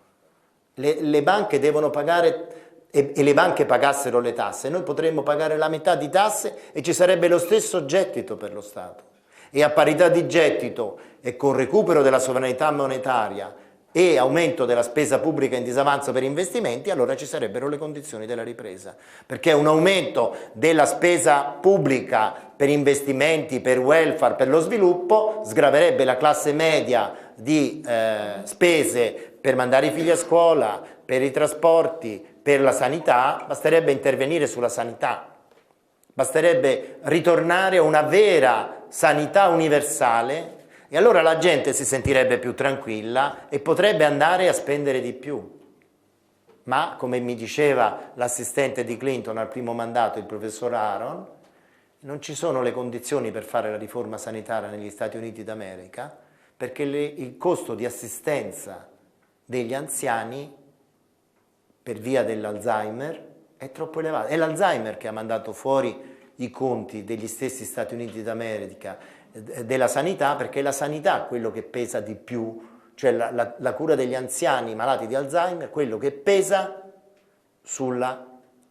le banche devono pagare, e le banche pagassero le tasse, noi potremmo pagare la metà di tasse e ci sarebbe lo stesso gettito per lo Stato. E a parità di gettito e con recupero della sovranità monetaria e aumento della spesa pubblica in disavanzo per investimenti, allora ci sarebbero le condizioni della ripresa, perché un aumento della spesa pubblica per investimenti, per welfare, per lo sviluppo sgraverebbe la classe media di spese per mandare i figli a scuola, per i trasporti, per la sanità. Basterebbe intervenire sulla sanità, basterebbe ritornare a una vera sanità universale. E allora la gente si sentirebbe più tranquilla e potrebbe andare a spendere di più. Ma, come mi diceva l'assistente di Clinton al primo mandato, il professor Aaron, non ci sono le condizioni per fare la riforma sanitaria negli Stati Uniti d'America, perché il costo di assistenza degli anziani per via dell'Alzheimer è troppo elevato. È l'Alzheimer che ha mandato fuori i conti degli stessi Stati Uniti d'America della sanità, perché la sanità è quello che pesa di più, cioè la cura degli anziani malati di Alzheimer, quello che pesa sul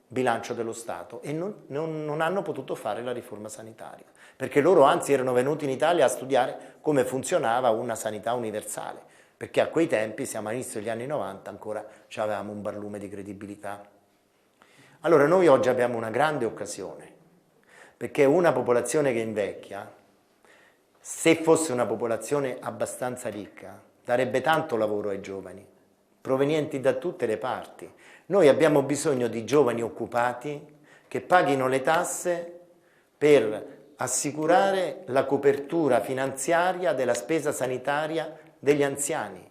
bilancio dello Stato, e non hanno potuto fare la riforma sanitaria, perché loro anzi erano venuti in Italia a studiare come funzionava una sanità universale, perché a quei tempi, siamo all'inizio degli anni 90, ancora avevamo un barlume di credibilità. Allora noi oggi abbiamo una grande occasione, perché una popolazione che invecchia, se fosse una popolazione abbastanza ricca, darebbe tanto lavoro ai giovani, provenienti da tutte le parti. Noi abbiamo bisogno di giovani occupati che paghino le tasse per assicurare la copertura finanziaria della spesa sanitaria degli anziani.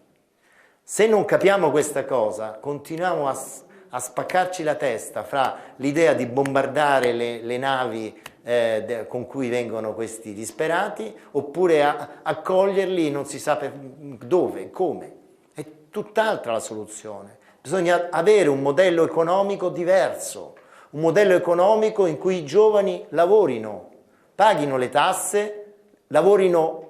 Se non capiamo questa cosa, continuiamo a spaccarci la testa fra l'idea di bombardare le navi con cui vengono questi disperati, oppure accoglierli non si sa dove, come. È tutt'altra la soluzione. Bisogna avere un modello economico diverso, un modello economico in cui i giovani lavorino, paghino le tasse, lavorino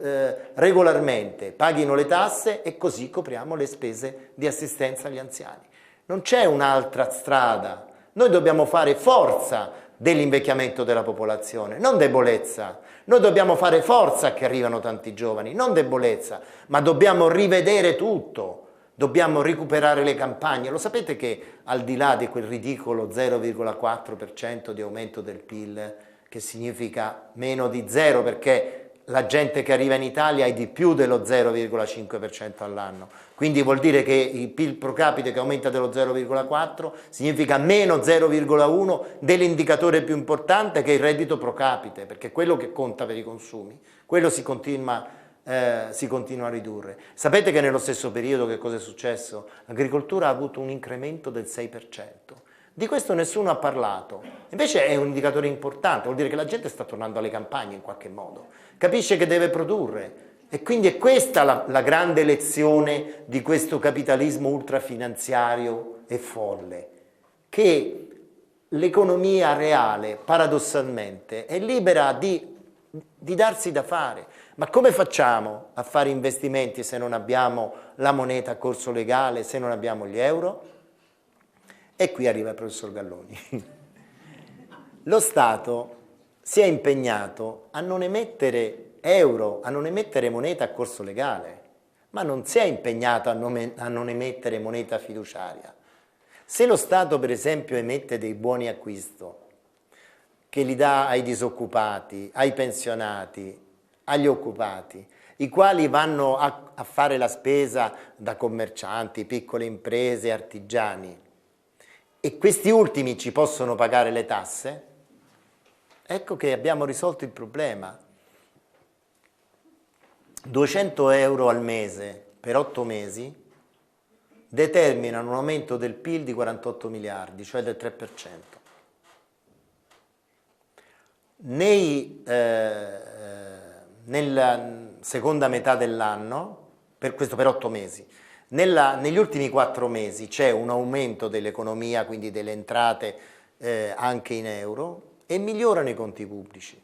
regolarmente, paghino le tasse, e così copriamo le spese di assistenza agli anziani. Non c'è un'altra strada. Noi dobbiamo fare forza dell'invecchiamento della popolazione, non debolezza. Noi dobbiamo fare forza che arrivano tanti giovani, non debolezza, ma dobbiamo rivedere tutto, dobbiamo recuperare le campagne. Lo sapete che al di là di quel ridicolo 0,4% di aumento del PIL, che significa meno di zero, perché la gente che arriva in Italia è di più dello 0,5% all'anno, quindi vuol dire che il PIL pro capite che aumenta dello 0,4 significa meno 0,1 dell'indicatore più importante, che è il reddito pro capite, perché è quello che conta per i consumi, quello si continua a ridurre. Sapete che nello stesso periodo che cosa è successo? L'agricoltura ha avuto un incremento del 6%. Di questo nessuno ha parlato. Invece è un indicatore importante, vuol dire che la gente sta tornando alle campagne in qualche modo, capisce che deve produrre. E quindi è questa la grande lezione di questo capitalismo ultrafinanziario e folle, che l'economia reale, paradossalmente, è libera di darsi da fare. Ma come facciamo a fare investimenti se non abbiamo la moneta a corso legale, se non abbiamo gli euro? E qui arriva il professor Galloni. Lo Stato si è impegnato a non emettere euro, a non emettere moneta a corso legale, ma non si è impegnato a non emettere moneta fiduciaria. Se lo Stato, per esempio, emette dei buoni acquisto, che li dà ai disoccupati, ai pensionati, agli occupati, i quali vanno a fare la spesa da commercianti, piccole imprese, artigiani, e questi ultimi ci possono pagare le tasse, ecco che abbiamo risolto il problema. 200 euro al mese per 8 mesi determinano un aumento del PIL di 48 miliardi, cioè del 3%. Nella seconda metà dell'anno, questo per 8 mesi, negli ultimi 4 mesi c'è un aumento dell'economia, quindi delle entrate anche in euro, e migliorano i conti pubblici.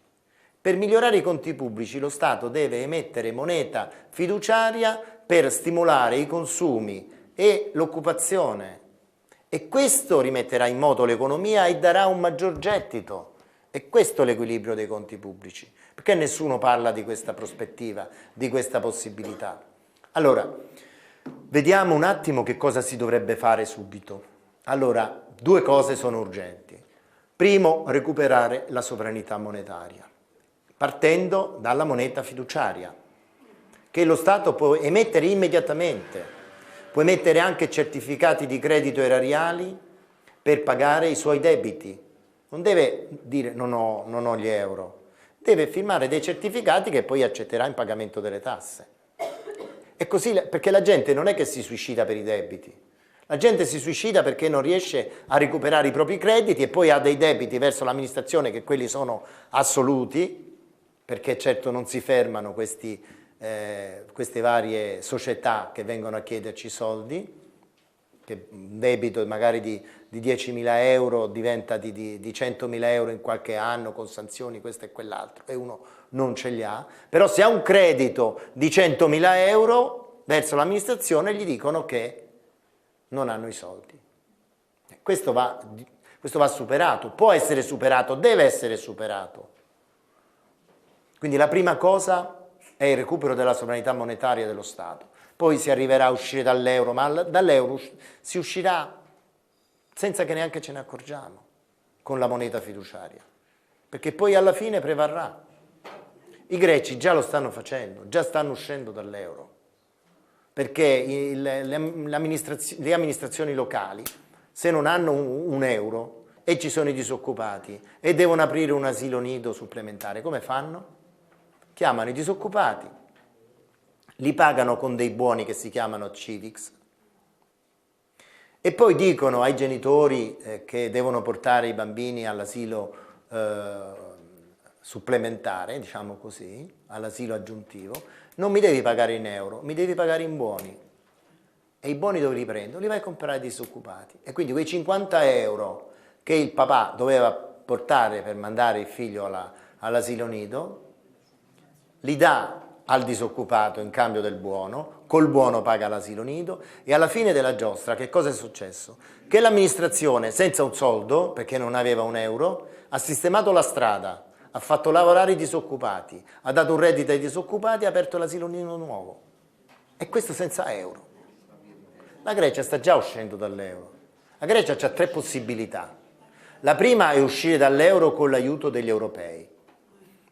Per migliorare i conti pubblici lo Stato deve emettere moneta fiduciaria per stimolare i consumi e l'occupazione, e questo rimetterà in moto l'economia e darà un maggior gettito. E questo è l'equilibrio dei conti pubblici. Perché nessuno parla di questa prospettiva, di questa possibilità? Allora, vediamo un attimo che cosa si dovrebbe fare subito. Allora, 2 cose sono urgenti. Primo, recuperare la sovranità monetaria, partendo dalla moneta fiduciaria, che lo Stato può emettere immediatamente, può emettere anche certificati di credito erariali per pagare i suoi debiti. Non deve dire non ho gli euro, deve firmare dei certificati che poi accetterà in pagamento delle tasse. E così, perché la gente non è che si suicida per i debiti, la gente si suicida perché non riesce a recuperare i propri crediti e poi ha dei debiti verso l'amministrazione, che quelli sono assoluti, perché certo non si fermano queste varie società che vengono a chiederci soldi, che un debito magari di 10.000 euro diventa di 100.000 euro in qualche anno con sanzioni, questo e quell'altro, e uno non ce li ha. Però se ha un credito di 100.000 euro verso l'amministrazione gli dicono che non hanno i soldi. Questo va superato, può essere superato, deve essere superato. Quindi la prima cosa è il recupero della sovranità monetaria dello Stato. Poi si arriverà a uscire dall'euro, ma dall'euro si uscirà senza che neanche ce ne accorgiamo, con la moneta fiduciaria, perché poi alla fine prevarrà. I greci già lo stanno facendo, già stanno uscendo dall'euro, perché le amministrazioni locali, se non hanno un euro e ci sono i disoccupati e devono aprire un asilo nido supplementare, come fanno? Chiamano i disoccupati, li pagano con dei buoni che si chiamano civics e poi dicono ai genitori che devono portare i bambini all'asilo supplementare, diciamo così, all'asilo aggiuntivo: non mi devi pagare in euro, mi devi pagare in buoni. E i buoni dove li prendo? Li vai a comprare ai disoccupati. E quindi quei 50 euro che il papà doveva portare per mandare il figlio all'asilo nido, li dà al disoccupato in cambio del buono, col buono paga l'asilo nido, e alla fine della giostra che cosa è successo? Che l'amministrazione, senza un soldo, perché non aveva un euro, ha sistemato la strada, ha fatto lavorare i disoccupati, ha dato un reddito ai disoccupati e ha aperto l'asilo nido nuovo. E questo senza euro. La Grecia sta già uscendo dall'euro. La Grecia ha 3 possibilità. La prima è uscire dall'euro con l'aiuto degli europei.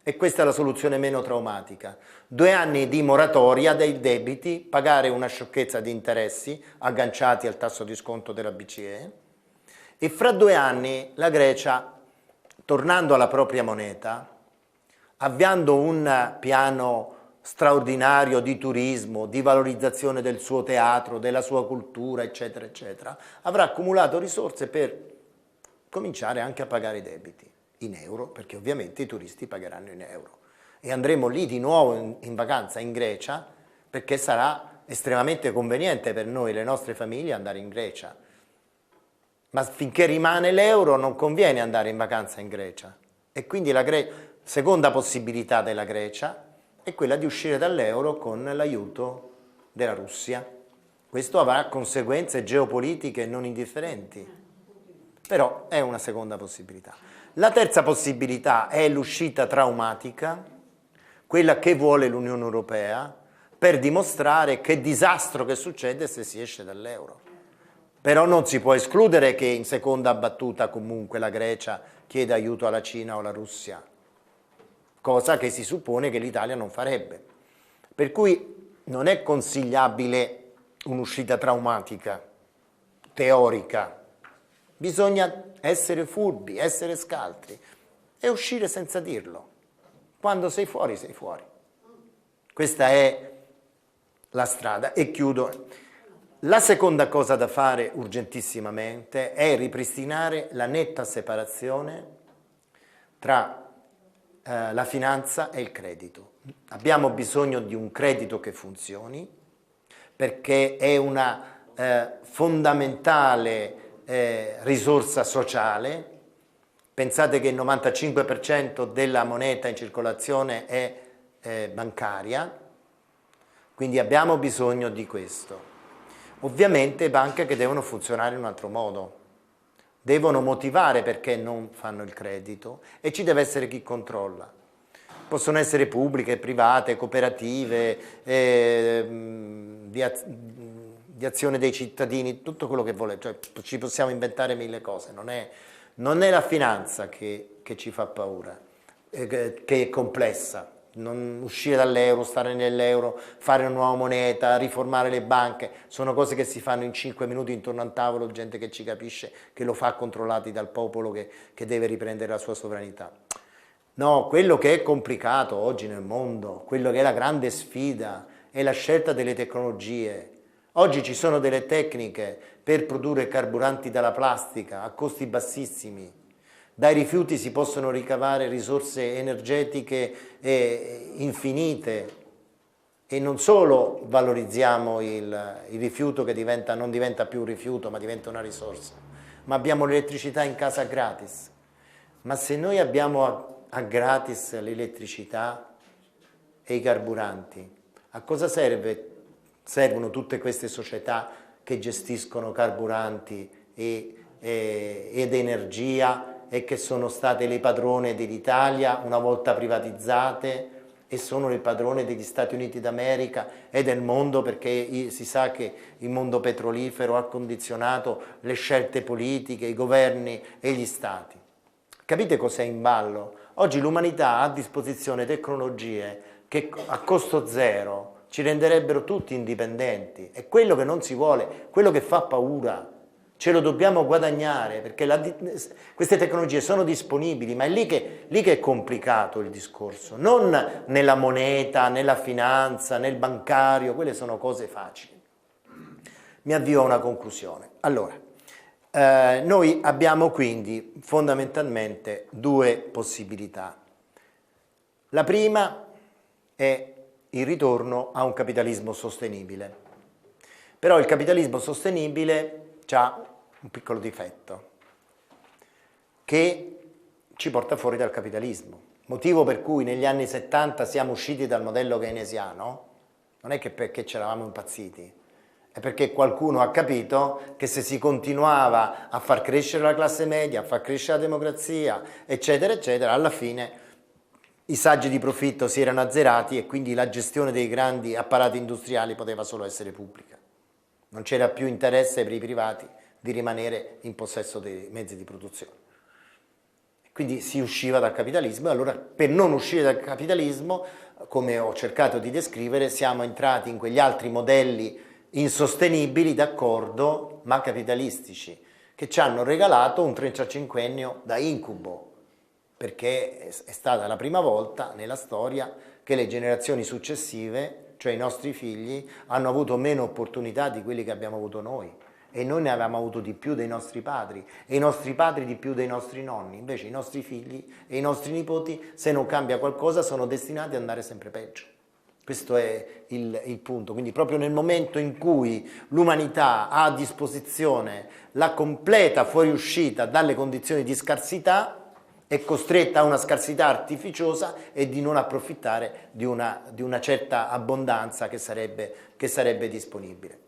E questa è la soluzione meno traumatica. 2 anni di moratoria dei debiti, pagare una sciocchezza di interessi agganciati al tasso di sconto della BCE, e fra 2 anni la Grecia, tornando alla propria moneta, avviando un piano straordinario di turismo, di valorizzazione del suo teatro, della sua cultura, eccetera, eccetera, avrà accumulato risorse per cominciare anche a pagare i debiti in euro, perché ovviamente i turisti pagheranno in euro. E andremo lì di nuovo in vacanza in Grecia, perché sarà estremamente conveniente per noi, le nostre famiglie, andare in Grecia. Ma finché rimane l'euro non conviene andare in vacanza in Grecia. E quindi la seconda possibilità della Grecia è quella di uscire dall'euro con l'aiuto della Russia. Questo avrà conseguenze geopolitiche non indifferenti, però è una seconda possibilità. La terza possibilità è l'uscita traumatica, quella che vuole l'Unione Europea, per dimostrare che disastro che succede se si esce dall'euro. Però non si può escludere che in seconda battuta comunque la Grecia chieda aiuto alla Cina o alla Russia, cosa che si suppone che l'Italia non farebbe. Per cui non è consigliabile un'uscita traumatica, teorica. Bisogna essere furbi, essere scaltri e uscire senza dirlo. Quando sei fuori, sei fuori. Questa è la strada. E chiudo. La seconda cosa da fare urgentissimamente è ripristinare la netta separazione tra la finanza e il credito. Abbiamo bisogno di un credito che funzioni, perché è una fondamentale risorsa sociale. Pensate che il 95% della moneta in circolazione è bancaria, quindi abbiamo bisogno di questo. Ovviamente banche che devono funzionare in un altro modo, devono motivare perché non fanno il credito e ci deve essere chi controlla. Possono essere pubbliche, private, cooperative, di azione dei cittadini, tutto quello che volete, cioè ci possiamo inventare mille cose, non è la finanza che ci fa paura, che è complessa. Non uscire dall'euro, stare nell'euro, fare una nuova moneta, riformare le banche, sono cose che si fanno in 5 minuti intorno a un tavolo, gente che ci capisce, che lo fa controllati dal popolo che deve riprendere la sua sovranità. No, quello che è complicato oggi nel mondo, quello che è la grande sfida, è la scelta delle tecnologie. Oggi ci sono delle tecniche per produrre carburanti dalla plastica a costi bassissimi. Dai rifiuti si possono ricavare risorse energetiche infinite e non solo valorizziamo il rifiuto che non diventa più un rifiuto ma diventa una risorsa, ma abbiamo l'elettricità in casa gratis. Ma se noi abbiamo a gratis l'elettricità e i carburanti, a cosa servono tutte queste società che gestiscono carburanti ed energia e che sono state le padrone dell'Italia una volta privatizzate e sono le padrone degli Stati Uniti d'America e del mondo, perché si sa che il mondo petrolifero ha condizionato le scelte politiche, i governi e gli stati. Capite cos'è in ballo? Oggi l'umanità ha a disposizione tecnologie che a costo zero ci renderebbero tutti indipendenti. È quello che non si vuole, quello che fa paura. Ce lo dobbiamo guadagnare, perché queste tecnologie sono disponibili, ma è lì che è complicato il discorso, non nella moneta, nella finanza, nel bancario, quelle sono cose facili. Mi avvio a una conclusione. Allora, noi abbiamo quindi fondamentalmente due possibilità. La prima è il ritorno a un capitalismo sostenibile, però il capitalismo sostenibile ha un piccolo difetto che ci porta fuori dal capitalismo, motivo per cui negli anni 70 siamo usciti dal modello keynesiano. Non è che perché ci eravamo impazziti, è perché qualcuno ha capito che se si continuava a far crescere la classe media, a far crescere la democrazia, eccetera, eccetera, alla fine i saggi di profitto si erano azzerati e quindi la gestione dei grandi apparati industriali poteva solo essere pubblica. Non c'era più interesse per i privati di rimanere in possesso dei mezzi di produzione. Quindi si usciva dal capitalismo e allora per non uscire dal capitalismo, come ho cercato di descrivere, siamo entrati in quegli altri modelli insostenibili, d'accordo, ma capitalistici, che ci hanno regalato un 35ennio da incubo, perché è stata la prima volta nella storia che le generazioni successive, cioè i nostri figli, hanno avuto meno opportunità di quelli che abbiamo avuto noi e noi ne avevamo avuto di più dei nostri padri e i nostri padri di più dei nostri nonni. Invece i nostri figli e i nostri nipoti, se non cambia qualcosa, sono destinati ad andare sempre peggio. Questo è il punto. Quindi proprio nel momento in cui l'umanità ha a disposizione la completa fuoriuscita dalle condizioni di scarsità, è costretta a una scarsità artificiosa e di non approfittare di una certa abbondanza che sarebbe disponibile.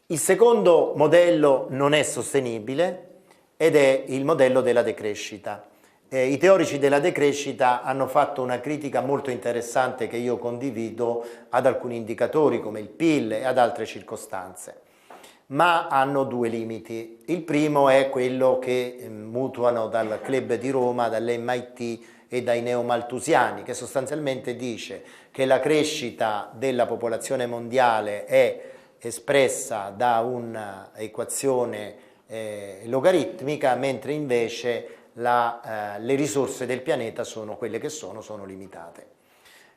Il secondo modello non è sostenibile ed è il modello della decrescita. I teorici della decrescita hanno fatto una critica molto interessante che io condivido ad alcuni indicatori come il PIL e ad altre circostanze, ma hanno due limiti. Il primo è quello che mutuano dal Club di Roma, dall'MIT e dai neomalthusiani, che sostanzialmente dice che la crescita della popolazione mondiale è espressa da un'equazione logaritmica, mentre invece le risorse del pianeta sono quelle che sono limitate.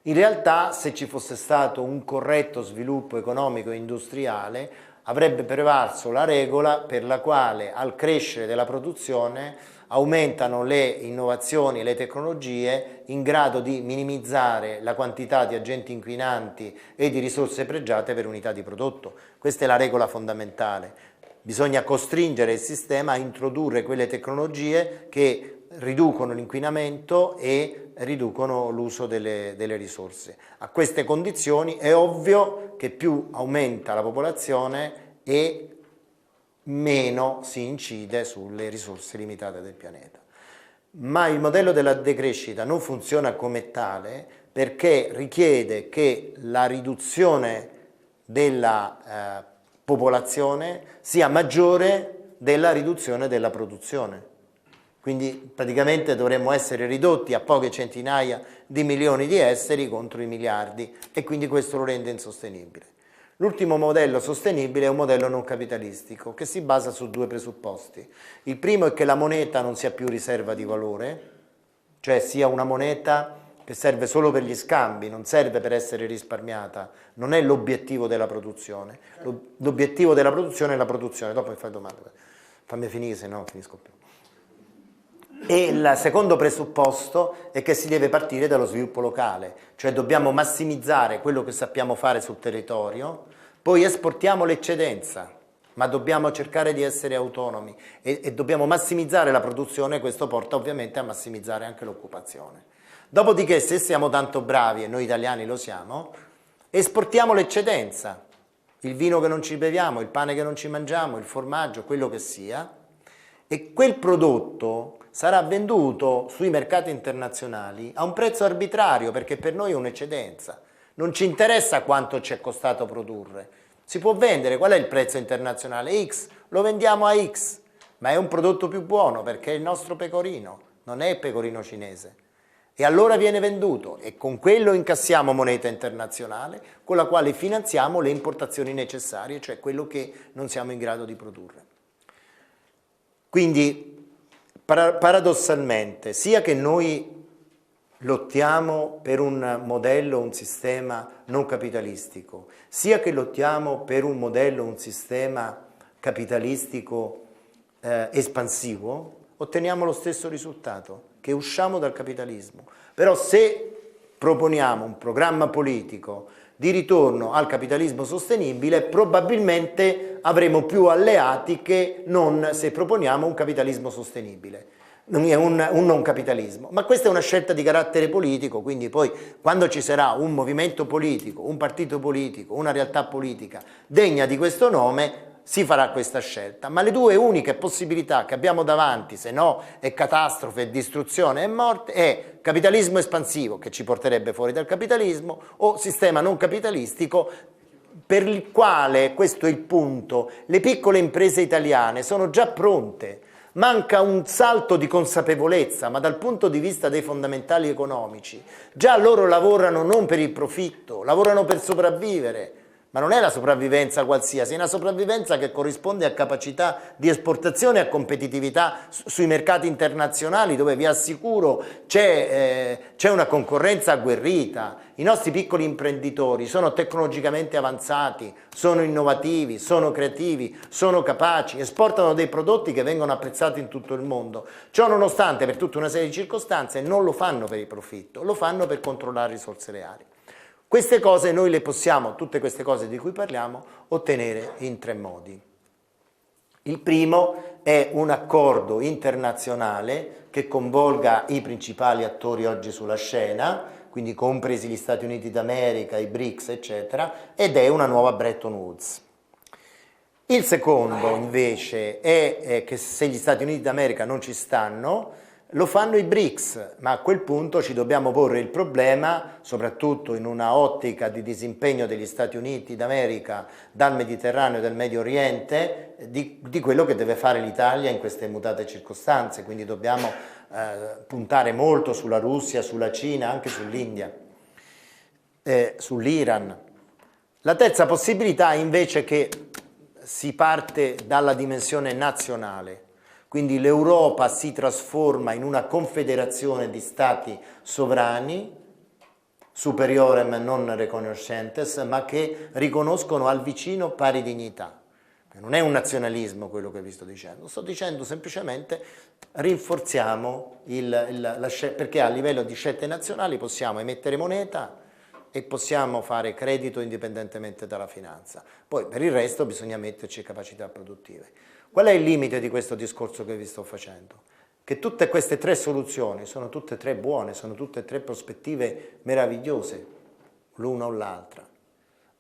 In realtà, se ci fosse stato un corretto sviluppo economico e industriale, avrebbe prevalso la regola per la quale al crescere della produzione aumentano le innovazioni e le tecnologie in grado di minimizzare la quantità di agenti inquinanti e di risorse pregiate per unità di prodotto. Questa è la regola fondamentale. Bisogna costringere il sistema a introdurre quelle tecnologie che riducono l'inquinamento e riducono l'uso delle risorse. A queste condizioni è ovvio che più aumenta la popolazione e meno si incide sulle risorse limitate del pianeta. Ma il modello della decrescita non funziona come tale perché richiede che la riduzione della popolazione sia maggiore della riduzione della produzione. Quindi praticamente dovremmo essere ridotti a poche centinaia di milioni di esseri contro i miliardi e quindi questo lo rende insostenibile. L'ultimo modello sostenibile è un modello non capitalistico che si basa su due presupposti. Il primo è che la moneta non sia più riserva di valore, cioè sia una moneta che serve solo per gli scambi, non serve per essere risparmiata, non è l'obiettivo della produzione. L'obiettivo della produzione è la produzione. Dopo mi fai domande, fammi finire, se no non finisco più. E il secondo presupposto è che si deve partire dallo sviluppo locale, cioè dobbiamo massimizzare quello che sappiamo fare sul territorio, poi esportiamo l'eccedenza, ma dobbiamo cercare di essere autonomi e dobbiamo massimizzare la produzione, questo porta ovviamente a massimizzare anche l'occupazione. Dopodiché, se siamo tanto bravi, e noi italiani lo siamo, esportiamo l'eccedenza, il vino che non ci beviamo, il pane che non ci mangiamo, il formaggio, quello che sia, e quel prodotto sarà venduto sui mercati internazionali a un prezzo arbitrario, perché per noi è un'eccedenza. Non ci interessa quanto ci è costato produrre. Si può vendere, qual è il prezzo internazionale? X, lo vendiamo a X, ma è un prodotto più buono perché è il nostro pecorino, non è il pecorino cinese. E allora viene venduto e con quello incassiamo moneta internazionale con la quale finanziamo le importazioni necessarie, cioè quello che non siamo in grado di produrre. Quindi paradossalmente, sia che noi lottiamo per un modello, un sistema non capitalistico, sia che lottiamo per un modello, un sistema capitalistico espansivo, otteniamo lo stesso risultato, che usciamo dal capitalismo. Però se proponiamo un programma politico di ritorno al capitalismo sostenibile, probabilmente avremo più alleati che non se proponiamo un capitalismo sostenibile, un non capitalismo. Ma questa è una scelta di carattere politico, quindi poi quando ci sarà un movimento politico, un partito politico, una realtà politica degna di questo nome, si farà questa scelta, ma le due uniche possibilità che abbiamo davanti, se no è catastrofe, distruzione e morte, è capitalismo espansivo, che ci porterebbe fuori dal capitalismo, o sistema non capitalistico, per il quale, questo è il punto, le piccole imprese italiane sono già pronte. Manca un salto di consapevolezza, ma dal punto di vista dei fondamentali economici, già loro lavorano non per il profitto, lavorano per sopravvivere, Ma non è la sopravvivenza qualsiasi, è una sopravvivenza che corrisponde a capacità di esportazione e a competitività sui mercati internazionali, dove vi assicuro c'è una concorrenza agguerrita. I nostri piccoli imprenditori sono tecnologicamente avanzati, sono innovativi, sono creativi, sono capaci, esportano dei prodotti che vengono apprezzati in tutto il mondo. Ciò nonostante, per tutta una serie di circostanze, non lo fanno per il profitto, lo fanno per controllare risorse reali. Queste cose noi le possiamo, tutte queste cose di cui parliamo, ottenere in 3 modi. Il primo è un accordo internazionale che coinvolga i principali attori oggi sulla scena, quindi compresi gli Stati Uniti d'America, i BRICS, eccetera, ed è una nuova Bretton Woods. Il secondo, invece, è che se gli Stati Uniti d'America non ci stanno, lo fanno i BRICS, ma a quel punto ci dobbiamo porre il problema, soprattutto in una ottica di disimpegno degli Stati Uniti d'America dal Mediterraneo e dal Medio Oriente, di quello che deve fare l'Italia in queste mutate circostanze. Quindi dobbiamo puntare molto sulla Russia, sulla Cina, anche sull'India, sull'Iran. La terza possibilità invece che si parte dalla dimensione nazionale. Quindi l'Europa si trasforma in una confederazione di stati sovrani, superiorem non reconnoscentes, ma che riconoscono al vicino pari dignità. Non è un nazionalismo quello che vi sto dicendo semplicemente rinforziamo perché a livello di scelte nazionali possiamo emettere moneta e possiamo fare credito indipendentemente dalla finanza. Poi per il resto bisogna metterci capacità produttive. Qual è il limite di questo discorso che vi sto facendo? Che tutte queste 3 soluzioni sono tutte e 3 buone, sono tutte e 3 prospettive meravigliose, l'una o l'altra.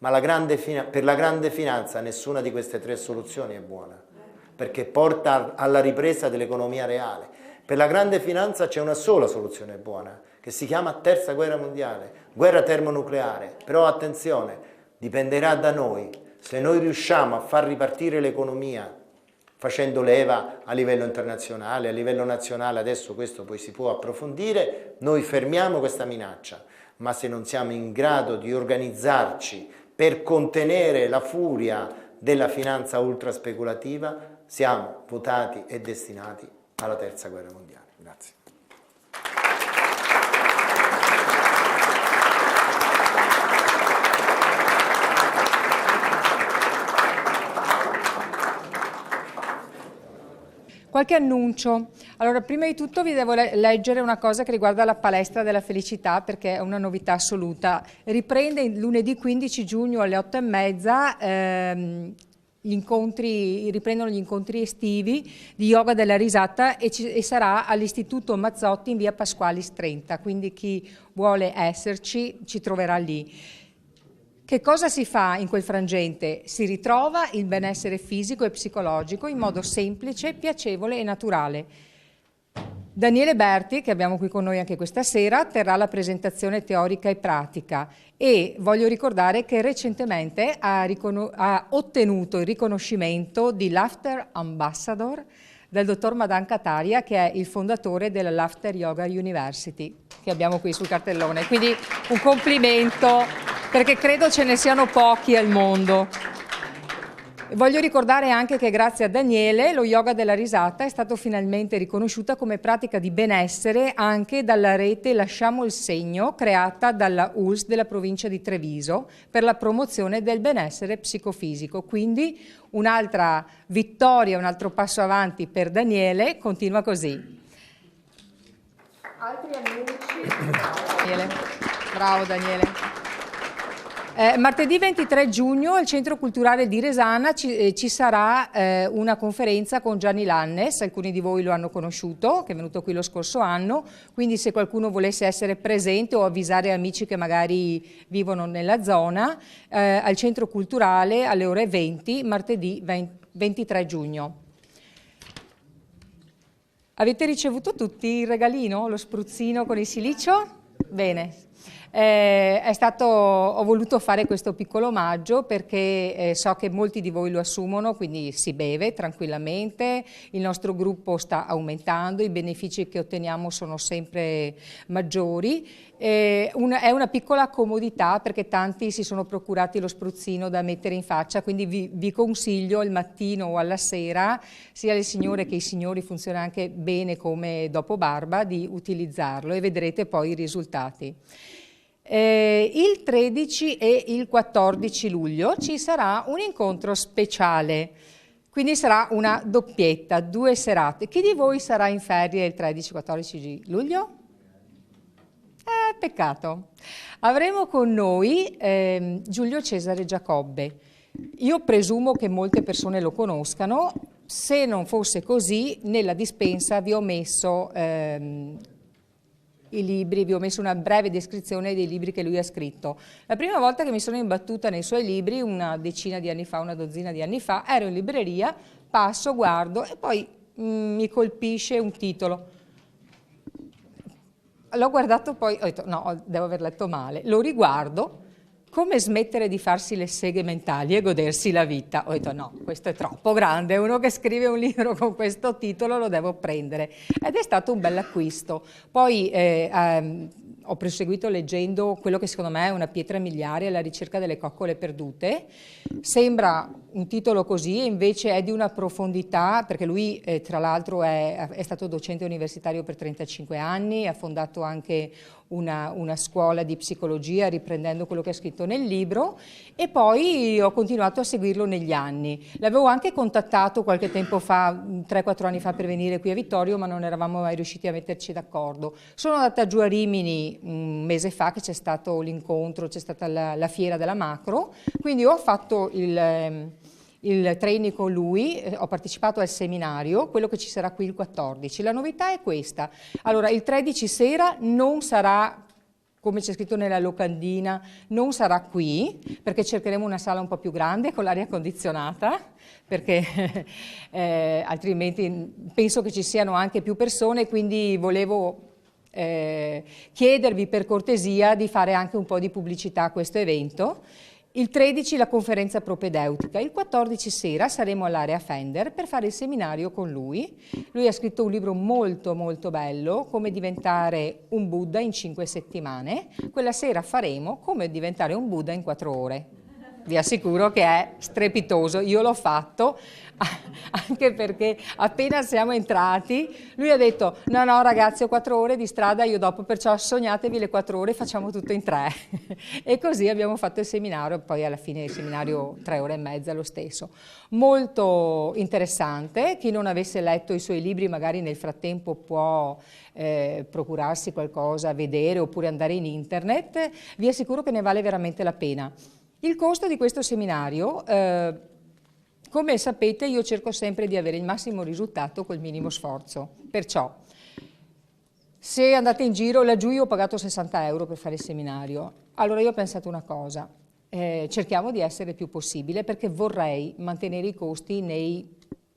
Ma per la grande finanza nessuna di queste 3 soluzioni è buona, perché porta alla ripresa dell'economia reale. Per la grande finanza c'è una sola soluzione buona, che si chiama terza guerra mondiale, guerra termonucleare. Però attenzione, dipenderà da noi. Se noi riusciamo a far ripartire l'economia facendo leva a livello internazionale, a livello nazionale, adesso questo poi si può approfondire, noi fermiamo questa minaccia. Ma se non siamo in grado di organizzarci per contenere la furia della finanza ultra speculativa, siamo votati e destinati alla terza guerra mondiale. Grazie. Qualche annuncio. Allora, prima di tutto vi devo leggere una cosa che riguarda la palestra della felicità, perché è una novità assoluta. Riprende lunedì 15 giugno alle 8:30 riprendono gli incontri estivi di yoga della risata e sarà all'Istituto Mazzotti in via Pasqualis 30, quindi chi vuole esserci ci troverà lì. Che cosa si fa in quel frangente? Si ritrova il benessere fisico e psicologico in modo semplice, piacevole e naturale. Daniele Berti, che abbiamo qui con noi anche questa sera, terrà la presentazione teorica e pratica e voglio ricordare che recentemente ha ottenuto il riconoscimento di Laughter Ambassador del dottor Madan Kataria, che è il fondatore della Laughter Yoga University, che abbiamo qui sul cartellone. Quindi un complimento, perché credo ce ne siano pochi al mondo. Voglio ricordare anche che grazie a Daniele lo yoga della risata è stato finalmente riconosciuta come pratica di benessere anche dalla rete Lasciamo il Segno, creata dalla ULSS della provincia di Treviso per la promozione del benessere psicofisico. Quindi un'altra vittoria, un altro passo avanti per Daniele, continua così. Altri annunci? Bravo Daniele. Martedì 23 giugno al Centro Culturale di Resana ci sarà una conferenza con Gianni Lannes, alcuni di voi lo hanno conosciuto, che è venuto qui lo scorso anno, quindi se qualcuno volesse essere presente o avvisare amici che magari vivono nella zona, al Centro Culturale alle ore 20, martedì 23 giugno. Avete ricevuto tutti il regalino, lo spruzzino con il silicio? Bene. Ho voluto fare questo piccolo omaggio perché so che molti di voi lo assumono, quindi si beve tranquillamente, il nostro gruppo sta aumentando, i benefici che otteniamo sono sempre maggiori. È una piccola comodità perché tanti si sono procurati lo spruzzino da mettere in faccia, quindi vi consiglio il mattino o alla sera, sia le signore che i signori, funziona anche bene come dopo barba, di utilizzarlo e vedrete poi i risultati. Il 13 e il 14 luglio ci sarà un incontro speciale, quindi sarà una doppietta, 2 serate. Chi di voi sarà in ferie il 13-14 luglio? Peccato. Avremo con noi Giulio Cesare Giacobbe. Io presumo che molte persone lo conoscano, se non fosse così nella dispensa vi ho messo i libri, vi ho messo una breve descrizione dei libri che lui ha scritto. La prima volta che mi sono imbattuta nei suoi libri, una decina di anni fa, una dozzina di anni fa, ero in libreria, passo, guardo e poi mi colpisce un titolo. L'ho guardato poi, ho detto no, devo aver letto male, lo riguardo, come smettere di farsi le seghe mentali e godersi la vita. Ho detto no, questo è troppo grande, uno che scrive un libro con questo titolo lo devo prendere. Ed è stato un bel acquisto. Poi ho proseguito leggendo quello che secondo me è una pietra miliare, alla ricerca delle coccole perdute. Sembra un titolo così, e invece è di una profondità, perché lui tra l'altro è stato docente universitario per 35 anni, ha fondato anche una scuola di psicologia riprendendo quello che ha scritto nel libro, e poi ho continuato a seguirlo negli anni. L'avevo anche contattato qualche tempo fa, 3-4 anni fa, per venire qui a Vittorio, ma non eravamo mai riusciti a metterci d'accordo. Sono andata giù a Rimini un mese fa, che c'è stato l'incontro, c'è stata la fiera della macro, quindi ho fatto il training con lui, ho partecipato al seminario, quello che ci sarà qui il 14. La novità è questa: allora il 13 sera non sarà, come c'è scritto nella locandina, non sarà qui, perché cercheremo una sala un po' più grande con l'aria condizionata, perché altrimenti penso che ci siano anche più persone, quindi volevo chiedervi per cortesia di fare anche un po' di pubblicità a questo evento. Il 13 la conferenza propedeutica, il 14 sera saremo all'area Fender per fare il seminario con lui. Lui ha scritto un libro molto molto bello, Come diventare un Buddha in 5 settimane. Quella sera faremo Come diventare un Buddha in 4 ore. Vi assicuro che è strepitoso, io l'ho fatto anche perché appena siamo entrati lui ha detto no ragazzi, ho 4 ore di strada io dopo, perciò sognatevi le 4 ore, facciamo tutto in 3 e così abbiamo fatto il seminario, e poi alla fine il seminario 3 ore e mezza lo stesso. Molto interessante. Chi non avesse letto i suoi libri magari nel frattempo può procurarsi qualcosa, vedere oppure andare in internet. Vi assicuro che ne vale veramente la pena. Il costo di questo seminario, come sapete, io cerco sempre di avere il massimo risultato col minimo sforzo, perciò se andate in giro, laggiù io ho pagato 60 euro per fare il seminario, allora io ho pensato una cosa, cerchiamo di essere il più possibile, perché vorrei mantenere i costi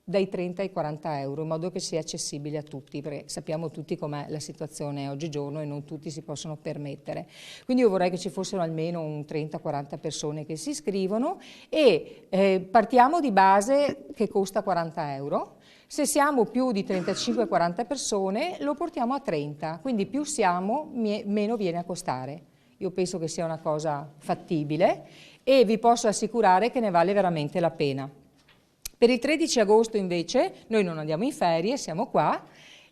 dai 30 ai 40 euro, in modo che sia accessibile a tutti, perché sappiamo tutti com'è la situazione oggigiorno e non tutti si possono permettere. Quindi io vorrei che ci fossero almeno un 30-40 persone che si iscrivono e partiamo di base che costa 40 euro. Se siamo più di 35-40 persone lo portiamo a 30, quindi più siamo meno viene a costare. Io penso che sia una cosa fattibile e vi posso assicurare che ne vale veramente la pena. Per il 13 agosto invece noi non andiamo in ferie, siamo qua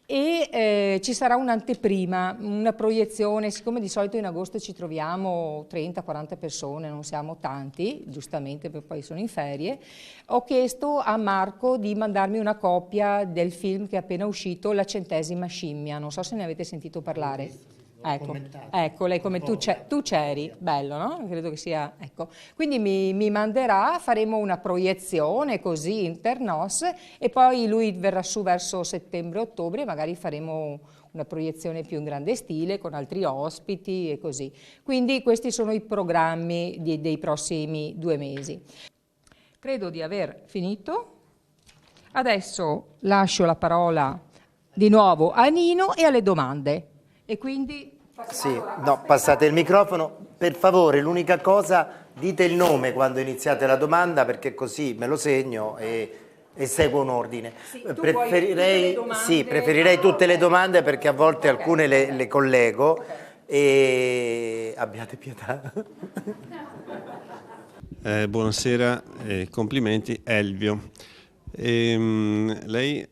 e ci sarà un'anteprima, una proiezione. Siccome di solito in agosto ci troviamo 30-40 persone, non siamo tanti, giustamente perché poi sono in ferie, ho chiesto a Marco di mandarmi una copia del film che è appena uscito, La centesima scimmia, non so se ne avete sentito parlare. Ecco, lei come tu c'eri, bello, no? Credo che sia, ecco. Quindi mi manderà, faremo una proiezione così internos e poi lui verrà su verso settembre-ottobre, magari faremo una proiezione più in grande stile con altri ospiti e così. Quindi questi sono i programmi dei prossimi 2 mesi. Credo di aver finito. Adesso lascio la parola di nuovo a Nino e alle domande. E quindi Sì, no, passate il microfono. Per favore, l'unica cosa, dite il nome quando iniziate la domanda, perché così me lo segno e seguo un ordine. Sì, preferirei tutte le domande perché a volte alcune le collego. Okay. E abbiate pietà. Buonasera, complimenti. Elvio. Lei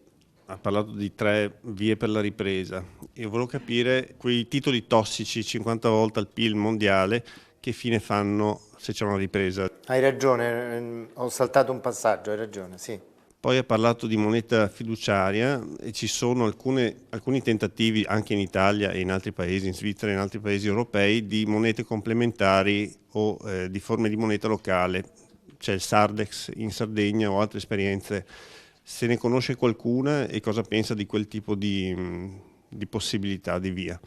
ha parlato di 3 vie per la ripresa. Io volevo capire quei titoli tossici, 50 volte al PIL mondiale, che fine fanno se c'è una ripresa? Hai ragione, ho saltato un passaggio, hai ragione, sì. Poi ha parlato di moneta fiduciaria e ci sono alcuni tentativi anche in Italia e in altri paesi, in Svizzera e in altri paesi europei, di monete complementari o di forme di moneta locale. C'è il Sardex in Sardegna o altre esperienze. Se ne conosce qualcuna e cosa pensa di quel tipo di possibilità di via?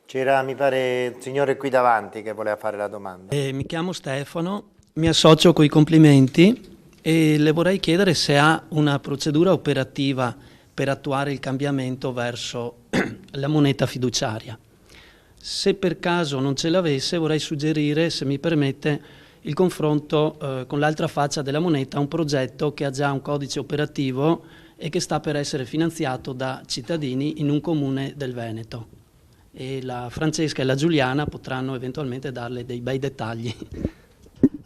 C'era, mi pare, il signore qui davanti che voleva fare la domanda. Mi chiamo Stefano, mi associo coi complimenti e le vorrei chiedere se ha una procedura operativa per attuare il cambiamento verso la moneta fiduciaria. Se per caso non ce l'avesse, vorrei suggerire, se mi permette, il confronto con l'altra faccia della moneta, un progetto che ha già un codice operativo e che sta per essere finanziato da cittadini in un comune del Veneto. E la Francesca e la Giuliana potranno eventualmente darle dei bei dettagli.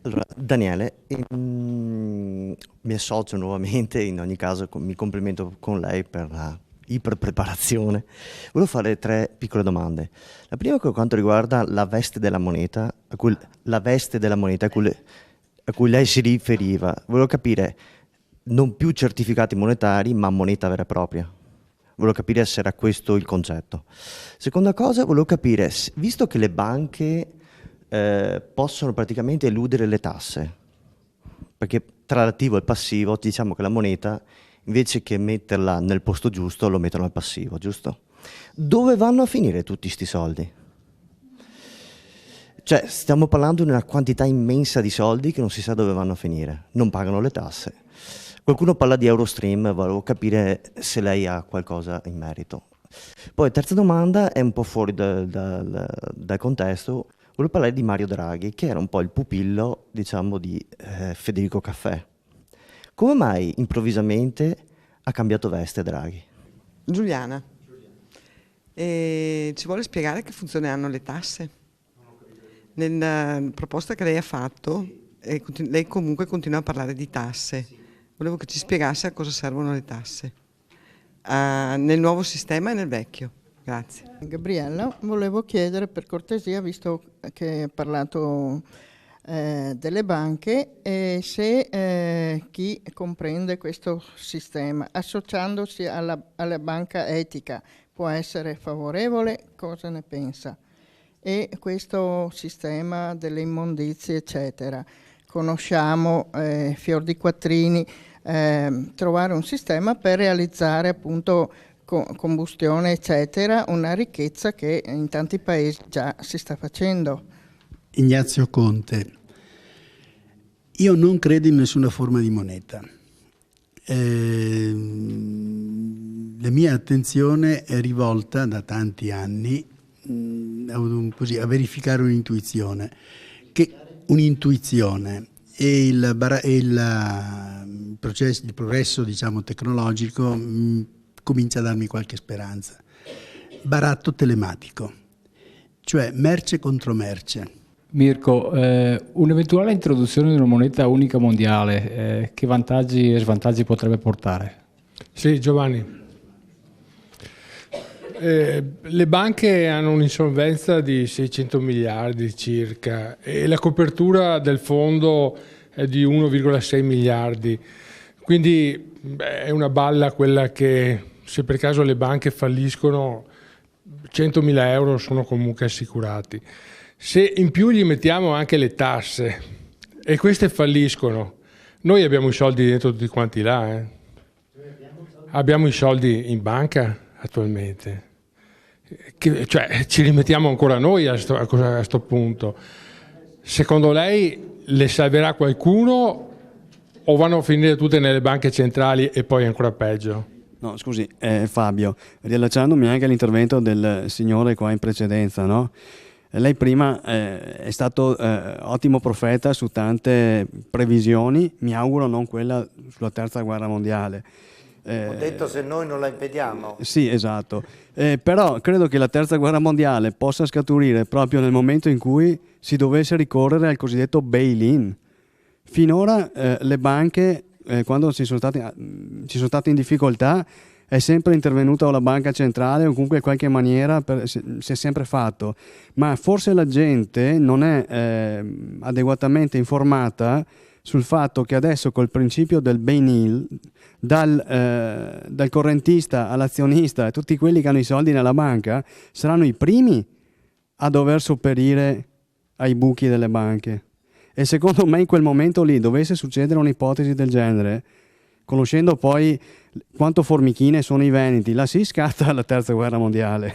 Allora, Daniele, mi associo nuovamente, in ogni caso mi complimento con lei per la iperpreparazione. Volevo fare 3 piccole domande. La prima per quanto riguarda la veste della moneta, a cui lei si riferiva. Volevo capire, non più certificati monetari, ma moneta vera e propria. Volevo capire se era questo il concetto. Seconda cosa, volevo capire, visto che le banche possono praticamente eludere le tasse, perché tra l'attivo e il passivo diciamo che la moneta invece che metterla nel posto giusto lo mettono al passivo, giusto? Dove vanno a finire tutti sti soldi? Cioè stiamo parlando di una quantità immensa di soldi che non si sa dove vanno a finire, non pagano le tasse. Qualcuno parla di Eurostream, volevo capire se lei ha qualcosa in merito. Poi terza domanda è un po' fuori dal contesto. Volevo parlare di Mario Draghi, che era un po' il pupillo, diciamo, di Federico Caffè. Come mai improvvisamente ha cambiato veste Draghi? Giuliana, ci vuole spiegare che funzione hanno le tasse? Nella proposta che lei ha fatto, lei comunque continua a parlare di tasse. Volevo che ci spiegasse a cosa servono le tasse, nel nuovo sistema e nel vecchio. Grazie. Gabriella, volevo chiedere per cortesia, visto che ha parlato delle banche, se chi comprende questo sistema, associandosi alla banca etica, può essere favorevole, cosa ne pensa? E questo sistema delle immondizie, eccetera, conosciamo fior di quattrini, trovare un sistema per realizzare appunto combustione eccetera, una ricchezza che in tanti paesi già si sta facendo. Ignazio Conte, io non credo in nessuna forma di moneta. La mia attenzione è rivolta da tanti anni a verificare un'intuizione e il progresso diciamo tecnologico comincia a darmi qualche speranza. Baratto telematico, cioè merce contro merce. Mirko, un'eventuale introduzione di una moneta unica mondiale, che vantaggi e svantaggi potrebbe portare? Sì, Giovanni. Le banche hanno un'insolvenza di 600 miliardi circa e la copertura del fondo è di 1,6 miliardi. Quindi è una balla quella che, se per caso le banche falliscono, 100.000 euro sono comunque assicurati. Se in più gli mettiamo anche le tasse e queste falliscono, noi abbiamo i soldi dentro tutti quanti là. Abbiamo i soldi in banca attualmente. Cioè, ci rimettiamo ancora noi a sto punto. Secondo lei le salverà qualcuno o vanno a finire tutte nelle banche centrali e poi ancora peggio? No, scusi, Fabio, riallacciandomi anche all'intervento del signore qua in precedenza, no? Lei prima è stato ottimo profeta su tante previsioni, mi auguro non quella sulla terza guerra mondiale. Ho detto se noi non la impediamo. Sì, esatto. Però credo che la terza guerra mondiale possa scaturire proprio nel momento in cui si dovesse ricorrere al cosiddetto bail-in. Finora le banche, quando ci sono state in difficoltà, è sempre intervenuta o la banca centrale o comunque in qualche maniera si è sempre fatto. Ma forse la gente non è adeguatamente informata sul fatto che adesso col principio del bail-in, dal correntista all'azionista e tutti quelli che hanno i soldi nella banca saranno i primi a dover sopperire ai buchi delle banche. E secondo me in quel momento lì dovesse succedere un'ipotesi del genere, conoscendo poi quanto formichine sono i veneti, là si scatta la terza guerra mondiale.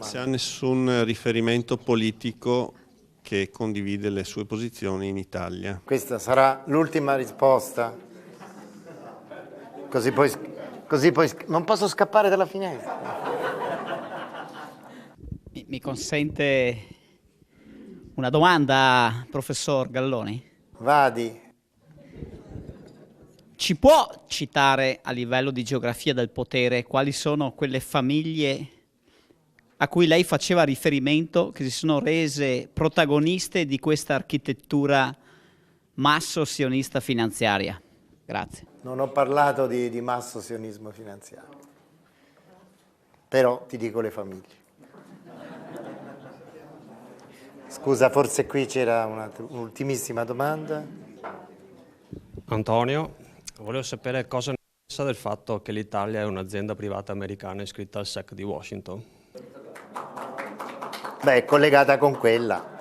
Se ha nessun riferimento politico che condivide le sue posizioni in Italia. Questa sarà l'ultima risposta. Così poi non posso scappare dalla finestra. Mi consente una domanda, professor Galloni? Vadi. Ci può citare a livello di geografia del potere quali sono quelle famiglie a cui lei faceva riferimento che si sono rese protagoniste di questa architettura masso-sionista finanziaria? Grazie. Non ho parlato di masso-sionismo finanziario, però ti dico le famiglie. Scusa, forse qui c'era un'ultimissima domanda. Antonio, volevo sapere cosa ne pensa del fatto che l'Italia è un'azienda privata americana iscritta al SEC di Washington. Beh, è collegata con quella.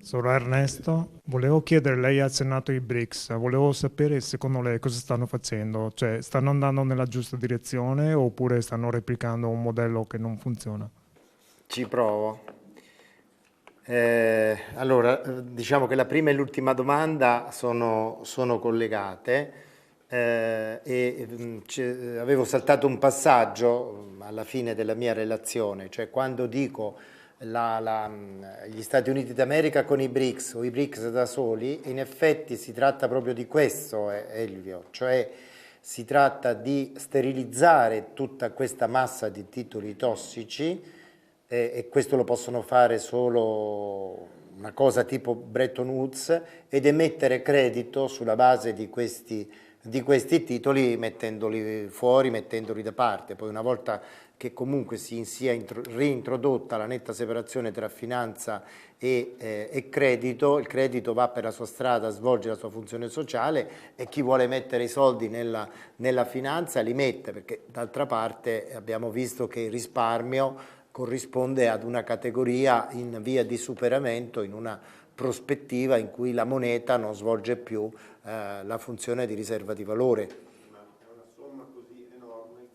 Sono Ernesto, volevo chiedere, lei ha accennato i BRICS, volevo sapere secondo lei cosa stanno facendo, cioè stanno andando nella giusta direzione oppure stanno replicando un modello che non funziona? Ci provo. Allora, diciamo che la prima e l'ultima domanda sono collegate avevo saltato un passaggio alla fine della mia relazione, cioè quando dico gli Stati Uniti d'America con i BRICS o i BRICS da soli, in effetti si tratta proprio di questo, Elvio, cioè si tratta di sterilizzare tutta questa massa di titoli tossici e questo lo possono fare solo una cosa tipo Bretton Woods ed emettere credito sulla base di questi titoli mettendoli fuori, mettendoli da parte. Poi una volta che comunque sia reintrodotta la netta separazione tra finanza e credito, il credito va per la sua strada, svolge la sua funzione sociale e chi vuole mettere i soldi nella finanza li mette, perché d'altra parte abbiamo visto che il risparmio corrisponde ad una categoria in via di superamento, in una prospettiva in cui la moneta non svolge più la funzione di riserva di valore.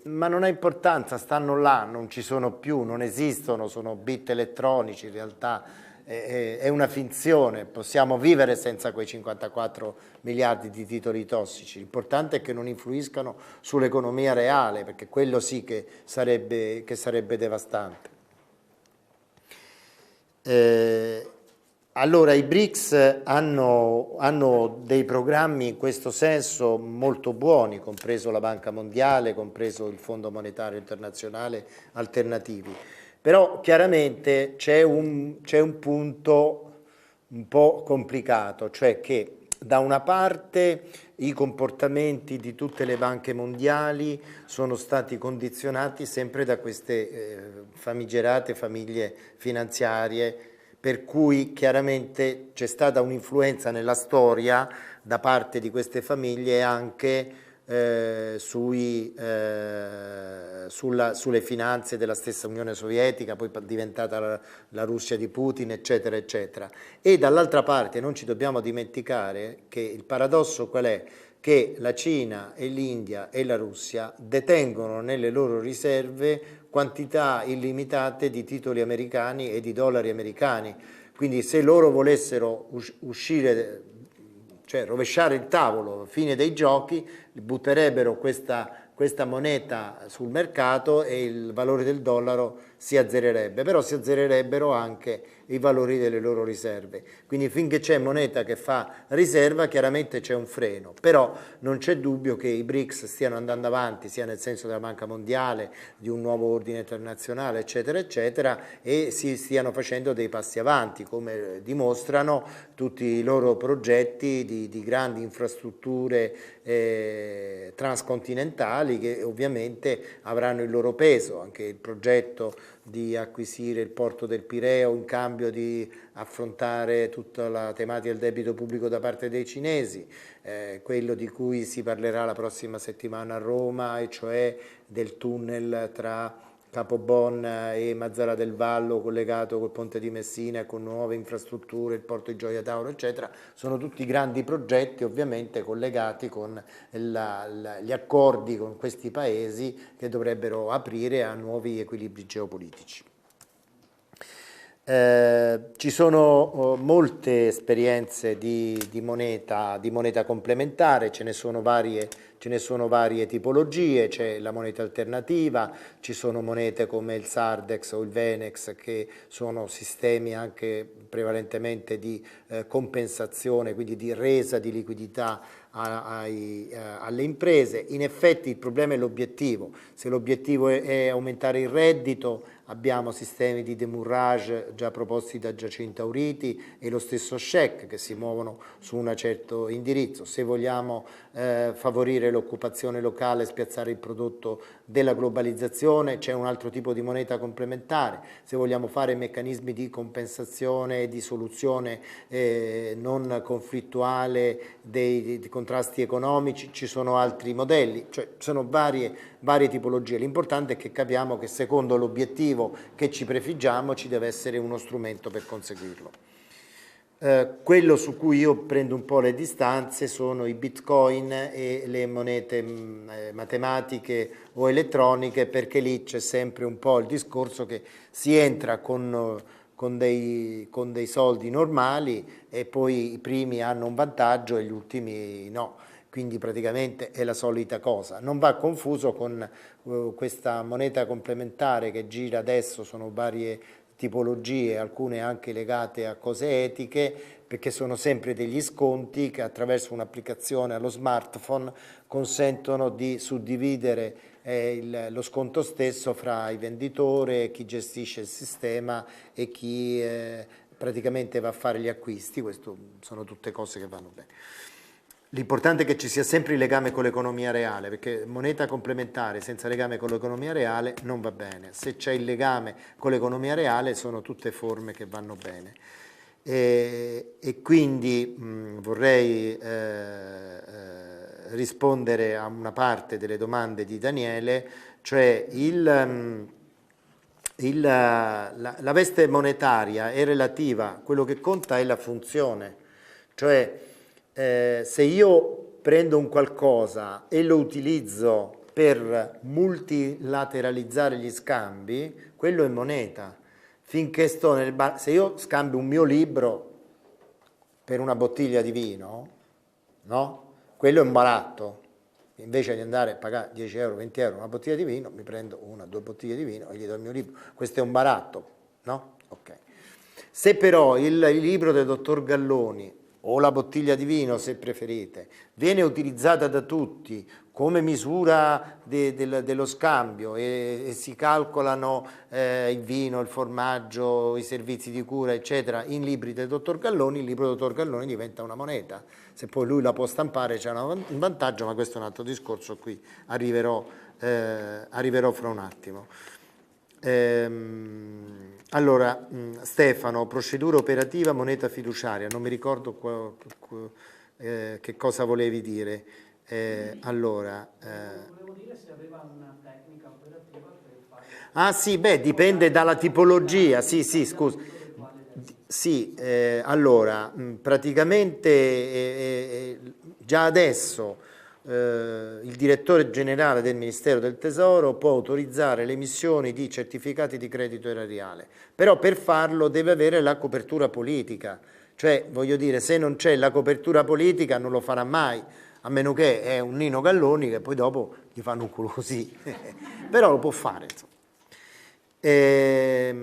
Ma non ha importanza, stanno là, non ci sono più, non esistono, sono bit elettronici, in realtà è una finzione, possiamo vivere senza quei 54 miliardi di titoli tossici, l'importante è che non influiscano sull'economia reale, perché quello sì che sarebbe devastante. Allora i BRICS hanno dei programmi in questo senso molto buoni, compreso la Banca Mondiale, compreso il Fondo Monetario Internazionale, alternativi. Però chiaramente c'è un punto un po' complicato, cioè che da una parte i comportamenti di tutte le banche mondiali sono stati condizionati sempre da queste famigerate famiglie finanziarie, per cui chiaramente c'è stata un'influenza nella storia da parte di queste famiglie anche sulle finanze della stessa Unione Sovietica, poi diventata la Russia di Putin, eccetera, eccetera. E dall'altra parte non ci dobbiamo dimenticare che il paradosso qual è? Che la Cina e l'India e la Russia detengono nelle loro riserve quantità illimitate di titoli americani e di dollari americani. Quindi se loro volessero uscire, cioè rovesciare il tavolo, fine dei giochi, butterebbero questa questa moneta sul mercato e il valore del dollaro si azzererebbe, però si azzererebbero anche i valori delle loro riserve. Quindi finché c'è moneta che fa riserva, chiaramente c'è un freno, però non c'è dubbio che i BRICS stiano andando avanti, sia nel senso della Banca Mondiale, di un nuovo ordine internazionale, eccetera, eccetera, e si stiano facendo dei passi avanti, come dimostrano tutti i loro progetti di grandi infrastrutture transcontinentali che ovviamente avranno il loro peso. Anche il progetto di acquisire il porto del Pireo in cambio di affrontare tutta la tematica del debito pubblico da parte dei cinesi, quello di cui si parlerà la prossima settimana a Roma, e cioè del tunnel tra Capobon e Mazara del Vallo collegato col ponte di Messina con nuove infrastrutture, il porto di Gioia Tauro, eccetera. Sono tutti grandi progetti ovviamente collegati con gli accordi con questi paesi che dovrebbero aprire a nuovi equilibri geopolitici. Ci sono molte esperienze di moneta complementare, ce ne sono varie tipologie, c'è la moneta alternativa, ci sono monete come il Sardex o il Venex che sono sistemi anche prevalentemente di compensazione, quindi di resa di liquidità alle imprese. In effetti il problema è l'obiettivo, se l'obiettivo è aumentare il reddito abbiamo sistemi di demurrage già proposti da Giacinto Auriti e lo stesso SCEC che si muovono su un certo indirizzo. Se vogliamo favorire l'occupazione locale, spiazzare il prodotto della globalizzazione, c'è un altro tipo di moneta complementare. Se vogliamo fare meccanismi di compensazione e di soluzione non conflittuale dei contrasti economici, ci sono altri modelli, cioè sono varie tipologie. L'importante è che capiamo che secondo l'obiettivo che ci prefiggiamo ci deve essere uno strumento per conseguirlo. Quello su cui io prendo un po' le distanze sono i bitcoin e le monete matematiche o elettroniche, perché lì c'è sempre un po' il discorso che si entra con dei soldi normali e poi i primi hanno un vantaggio e gli ultimi no. Quindi praticamente è la solita cosa. Non va confuso con questa moneta complementare che gira adesso, sono varie tipologie, alcune anche legate a cose etiche, perché sono sempre degli sconti che attraverso un'applicazione allo smartphone consentono di suddividere lo sconto stesso fra il venditore, chi gestisce il sistema e chi praticamente va a fare gli acquisti. Queste sono tutte cose che vanno bene. L'importante è che ci sia sempre il legame con l'economia reale, perché moneta complementare senza legame con l'economia reale non va bene. Se c'è il legame con l'economia reale sono tutte forme che vanno bene. E quindi vorrei rispondere a una parte delle domande di Daniele, cioè la veste monetaria è relativa, quello che conta è la funzione, cioè se io prendo un qualcosa e lo utilizzo per multilateralizzare gli scambi, quello è moneta. Finché sto nel bar, se io scambio un mio libro per una bottiglia di vino, no? Quello è un baratto. Invece di andare a pagare 10 euro, 20 euro una bottiglia di vino, mi prendo una o due bottiglie di vino e gli do il mio libro. Questo è un baratto, no? Ok. Se però il libro del dottor Galloni o la bottiglia di vino, se preferite, viene utilizzata da tutti come misura dello scambio e si calcolano il vino, il formaggio, i servizi di cura, eccetera, in libri del dottor Galloni, il libro del dottor Galloni diventa una moneta. Se poi lui la può stampare c'è un vantaggio, ma questo è un altro discorso, qui arriverò fra un attimo. Allora, Stefano, procedura operativa, moneta fiduciaria, non mi ricordo che cosa volevi dire. Volevo dire se aveva una tecnica operativa per fare... Ah sì, beh, dipende dalla tipologia, sì, scusa. Sì, allora, praticamente già adesso il direttore generale del Ministero del Tesoro può autorizzare l'emissione di certificati di credito erariale, però per farlo deve avere la copertura politica, cioè voglio dire, se non c'è la copertura politica non lo farà mai. a meno che è un Nino Galloni che poi dopo gli fanno un culo così, però lo può fare. Insomma. È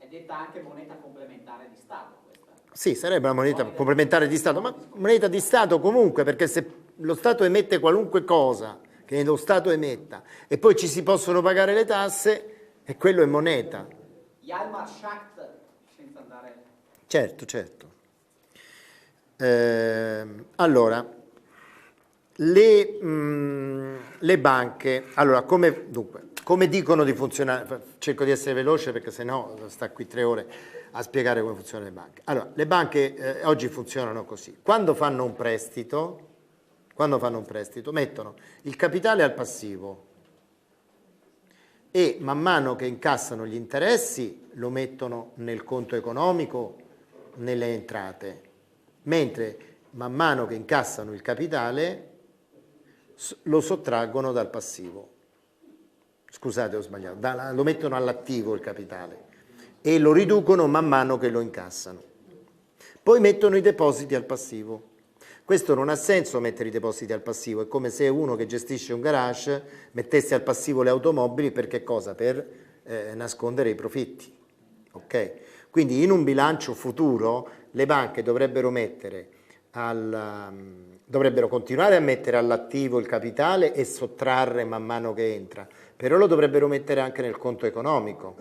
detta anche moneta complementare di Stato questa. Sì, sarebbe una moneta complementare di Stato, ma moneta di Stato comunque, perché se lo Stato emette qualunque cosa che lo Stato emetta e poi ci si possono pagare le tasse, e quello è moneta. Hjalmar Schacht, senza andare... Certo, certo. Allora, le banche, allora, come dicono di funzionare, cerco di essere veloce perché sennò sta qui 3 ore a spiegare come funzionano le banche. Allora, le banche oggi funzionano così. Quando fanno un prestito, mettono il capitale al passivo e man mano che incassano gli interessi lo mettono nel conto economico, nelle entrate, mentre man mano che incassano il capitale lo sottraggono dal passivo. Scusate, ho sbagliato, lo mettono all'attivo il capitale e lo riducono man mano che lo incassano. Poi mettono i depositi al passivo. Questo non ha senso mettere i depositi al passivo, è come se uno che gestisce un garage mettesse al passivo le automobili per che cosa? Per nascondere i profitti. Okay? Quindi in un bilancio futuro le banche dovrebbero continuare a mettere all'attivo il capitale e sottrarre man mano che entra, però lo dovrebbero mettere anche nel conto economico,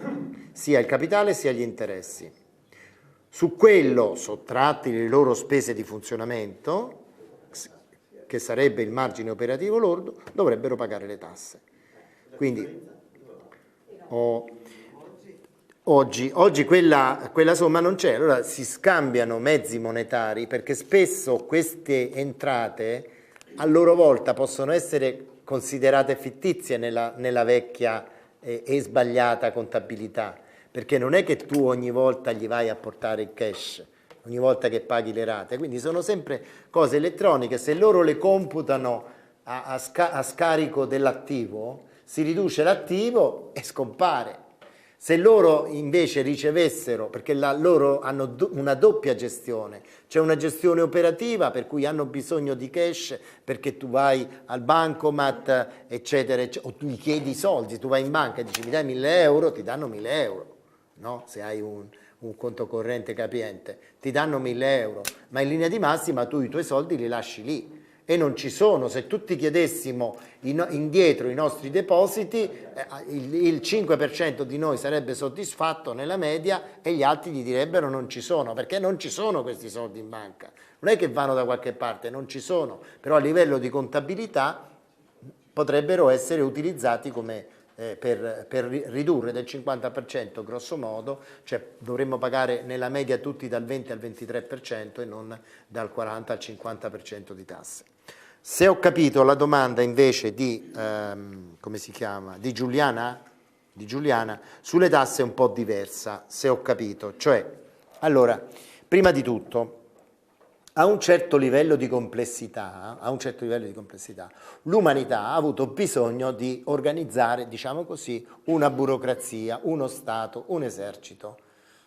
sia il capitale sia gli interessi. Su quello, sottratti le loro spese di funzionamento, che sarebbe il margine operativo lordo, dovrebbero pagare le tasse. Quindi oggi quella somma non c'è, allora si scambiano mezzi monetari perché spesso queste entrate a loro volta possono essere considerate fittizie nella vecchia e sbagliata contabilità. Perché non è che tu ogni volta gli vai a portare il cash, ogni volta che paghi le rate, quindi sono sempre cose elettroniche, se loro le computano a scarico dell'attivo, si riduce l'attivo e scompare. Se loro invece ricevessero, perché loro hanno una doppia gestione, c'è una gestione operativa per cui hanno bisogno di cash perché tu vai al bancomat, eccetera, eccetera, o tu gli chiedi i soldi, tu vai in banca e dici mi dai 1.000 euro, ti danno 1.000 euro. No? Se hai un conto corrente capiente, ti danno 1.000 euro, ma in linea di massima tu i tuoi soldi li lasci lì e non ci sono. Se tutti chiedessimo indietro i nostri depositi, il 5% di noi sarebbe soddisfatto nella media e gli altri gli direbbero non ci sono, perché non ci sono questi soldi in banca. Non è che vanno da qualche parte, non ci sono, però a livello di contabilità potrebbero essere utilizzati come per ridurre del 50% grosso modo, cioè dovremmo pagare nella media tutti dal 20 al 23% e non dal 40 al 50% di tasse. Se ho capito la domanda invece di, come si chiama, di Giuliana, sulle tasse è un po' diversa, se ho capito, cioè, allora, prima di tutto, a un certo livello di complessità, l'umanità ha avuto bisogno di organizzare, diciamo così, una burocrazia, uno Stato, un esercito.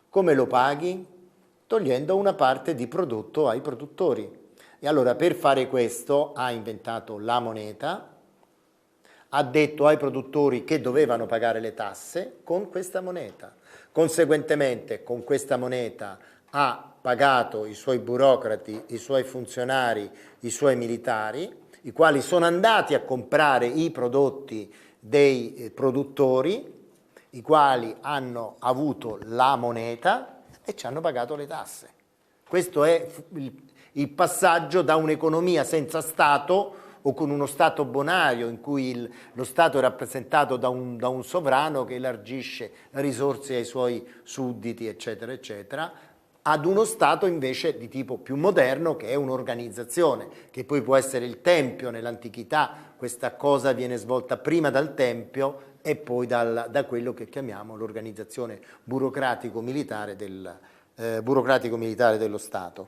Come lo paghi? Togliendo una parte di prodotto ai produttori. E allora per fare questo ha inventato la moneta, ha detto ai produttori che dovevano pagare le tasse con questa moneta. Conseguentemente con questa moneta ha pagato i suoi burocrati, i suoi funzionari, i suoi militari, i quali sono andati a comprare i prodotti dei produttori, i quali hanno avuto la moneta e ci hanno pagato le tasse. Questo è il passaggio da un'economia senza Stato o con uno Stato bonario in cui lo Stato è rappresentato da un sovrano che elargisce risorse ai suoi sudditi, eccetera, eccetera, ad uno Stato invece di tipo più moderno che è un'organizzazione, che poi può essere il Tempio nell'antichità, questa cosa viene svolta prima dal Tempio e poi da quello che chiamiamo l'organizzazione burocratico-militare dello Stato.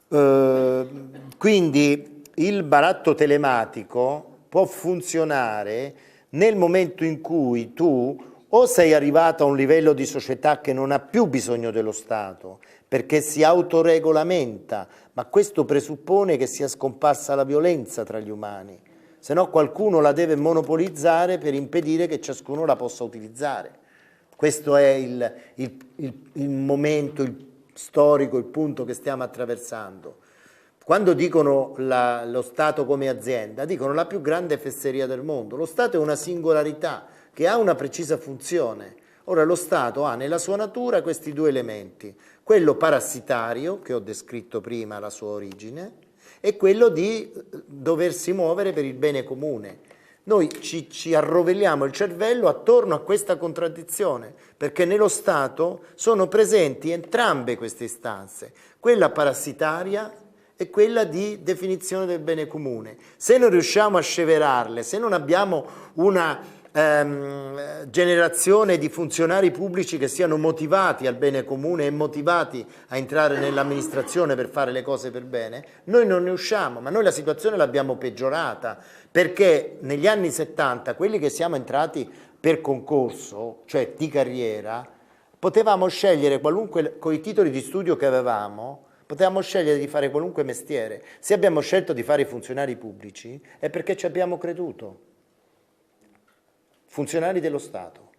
Quindi il baratto telematico può funzionare nel momento in cui tu o sei arrivato a un livello di società che non ha più bisogno dello Stato, perché si autoregolamenta, ma questo presuppone che sia scomparsa la violenza tra gli umani, se no qualcuno la deve monopolizzare per impedire che ciascuno la possa utilizzare. Questo è il momento storico, il punto che stiamo attraversando. Quando dicono lo Stato come azienda, dicono la più grande fesseria del mondo. Lo Stato è una singolarità che ha una precisa funzione. Ora lo Stato ha nella sua natura questi due elementi, quello parassitario, che ho descritto prima la sua origine, e quello di doversi muovere per il bene comune. Noi ci arrovelliamo il cervello attorno a questa contraddizione, perché nello Stato sono presenti entrambe queste istanze, quella parassitaria e quella di definizione del bene comune. Se non riusciamo a sceverarle, se non abbiamo una generazione di funzionari pubblici che siano motivati al bene comune e motivati a entrare nell'amministrazione per fare le cose per bene, noi non ne usciamo, ma noi la situazione l'abbiamo peggiorata, perché negli anni 70 quelli che siamo entrati per concorso, cioè di carriera, potevamo scegliere qualunque, con i titoli di studio che avevamo, potevamo scegliere di fare qualunque mestiere. Se abbiamo scelto di fare i funzionari pubblici è perché ci abbiamo creduto. Funzionari dello Stato.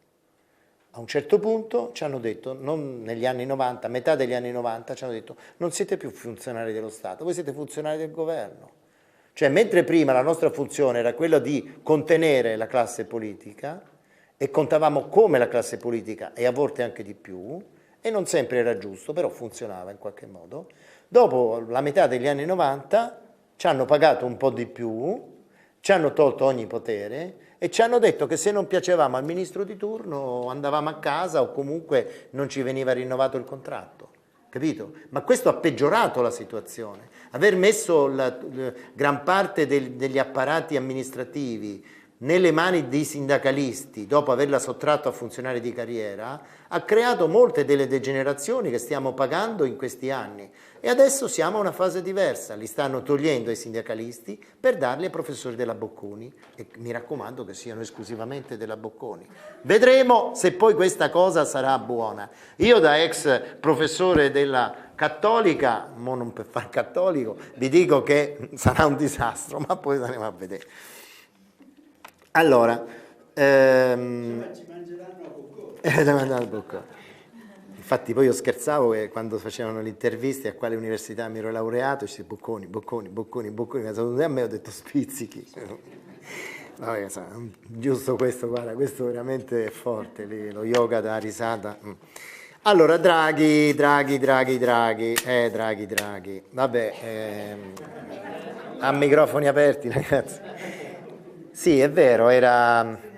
A un certo punto ci hanno detto, non negli anni 90, a metà degli anni 90, ci hanno detto non siete più funzionari dello Stato, voi siete funzionari del governo. Cioè, mentre prima la nostra funzione era quella di contenere la classe politica, e contavamo come la classe politica, e a volte anche di più, e non sempre era giusto, però funzionava in qualche modo, dopo la metà degli anni 90 ci hanno pagato un po' di più, ci hanno tolto ogni potere, e ci hanno detto che se non piacevamo al ministro di turno andavamo a casa o comunque non ci veniva rinnovato il contratto, capito? Ma questo ha peggiorato la situazione. Aver messo gran parte degli apparati amministrativi nelle mani dei sindacalisti, dopo averla sottratto a funzionari di carriera, ha creato molte delle degenerazioni che stiamo pagando in questi anni. E adesso siamo a una fase diversa, li stanno togliendo ai sindacalisti per darli ai professori della Bocconi, e mi raccomando che siano esclusivamente della Bocconi. Vedremo se poi questa cosa sarà buona. Io da ex professore della Cattolica, mo non per far cattolico, vi dico che sarà un disastro, ma poi andremo a vedere. Allora, ci mangeranno a Bocconi. Infatti poi io scherzavo che quando facevano le interviste a quale università mi ero laureato, dice Bocconi, Bocconi, Bocconi, Bocconi, a me ho detto Spizzichi. Vabbè, giusto questo, guarda, questo veramente è forte, lo yoga da risata. Allora, Draghi, vabbè, a microfoni aperti ragazzi. Sì, è vero,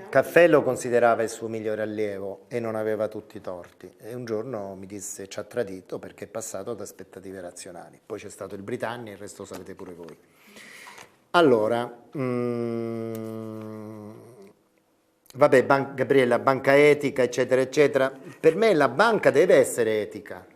Caffè lo considerava il suo migliore allievo e non aveva tutti i torti, e un giorno mi disse ci ha tradito perché è passato ad aspettative razionali. Poi c'è stato il Britannia e il resto lo sapete pure voi. Allora, vabbè, Gabriella, banca etica, eccetera, eccetera. Per me la banca deve essere etica.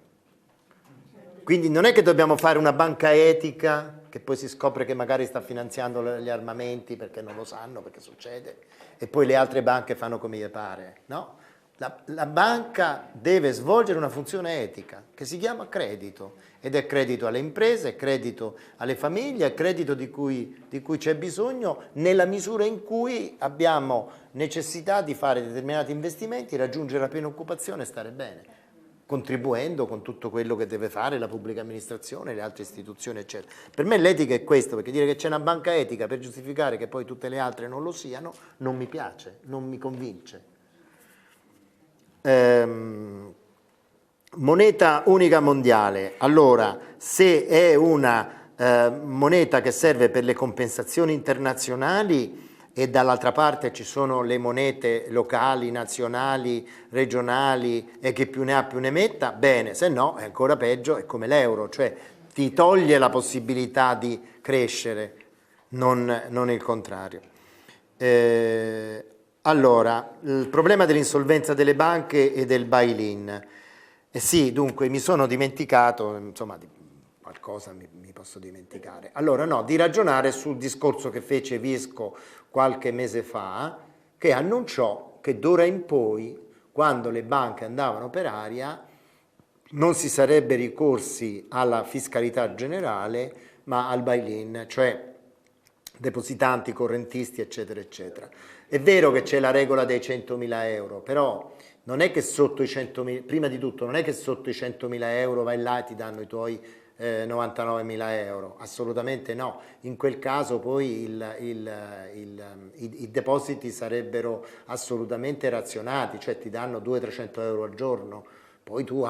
Quindi non è che dobbiamo fare una banca etica che poi si scopre che magari sta finanziando gli armamenti perché non lo sanno, perché succede, e poi le altre banche fanno come gli pare. No, la banca deve svolgere una funzione etica che si chiama credito, ed è credito alle imprese, è credito alle famiglie, è credito di cui c'è bisogno nella misura in cui abbiamo necessità di fare determinati investimenti, raggiungere la piena occupazione e stare bene, contribuendo con tutto quello che deve fare la pubblica amministrazione, le altre istituzioni, eccetera. Per me l'etica è questo, perché dire che c'è una banca etica per giustificare che poi tutte le altre non lo siano, non mi piace, non mi convince. Moneta unica mondiale. Allora, se è una moneta che serve per le compensazioni internazionali, e dall'altra parte ci sono le monete locali, nazionali, regionali, e che più ne ha più ne metta, bene, se no è ancora peggio, è come l'euro, cioè ti toglie la possibilità di crescere, non il contrario. Allora, il problema dell'insolvenza delle banche e del bail-in. Sì, dunque mi sono dimenticato, insomma, qualcosa mi posso dimenticare. Allora no, di ragionare sul discorso che fece Visco qualche mese fa, che annunciò che d'ora in poi, quando le banche andavano per aria, non si sarebbe ricorsi alla fiscalità generale, ma al bail-in, cioè depositanti, correntisti, eccetera, eccetera. È vero che c'è la regola dei 100.000 euro, però non è che sotto i 100.000, prima di tutto, non è che sotto i 100.000 euro vai là e ti danno i tuoi 99.000 euro, assolutamente no. In quel caso poi i depositi sarebbero assolutamente razionati, cioè ti danno 200-300 euro al giorno. Poi tu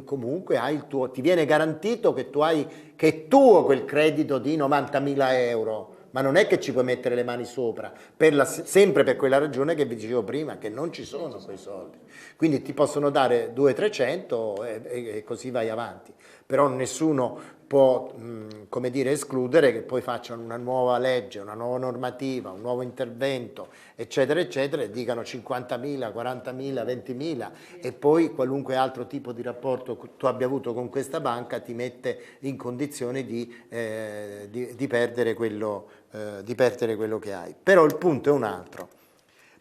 comunque hai il tuo, ti viene garantito che che è tuo quel credito di 90.000 euro, ma non è che ci puoi mettere le mani sopra, sempre per quella ragione che vi dicevo prima, che non ci sono quei soldi. Quindi ti possono dare 200-300 e così vai avanti. Però nessuno può, come dire, escludere che poi facciano una nuova legge, una nuova normativa, un nuovo intervento, eccetera, eccetera, e dicano 50.000, 40.000, 20.000 e poi qualunque altro tipo di rapporto tu abbia avuto con questa banca ti mette in condizione di perdere quello che hai. Però il punto è un altro.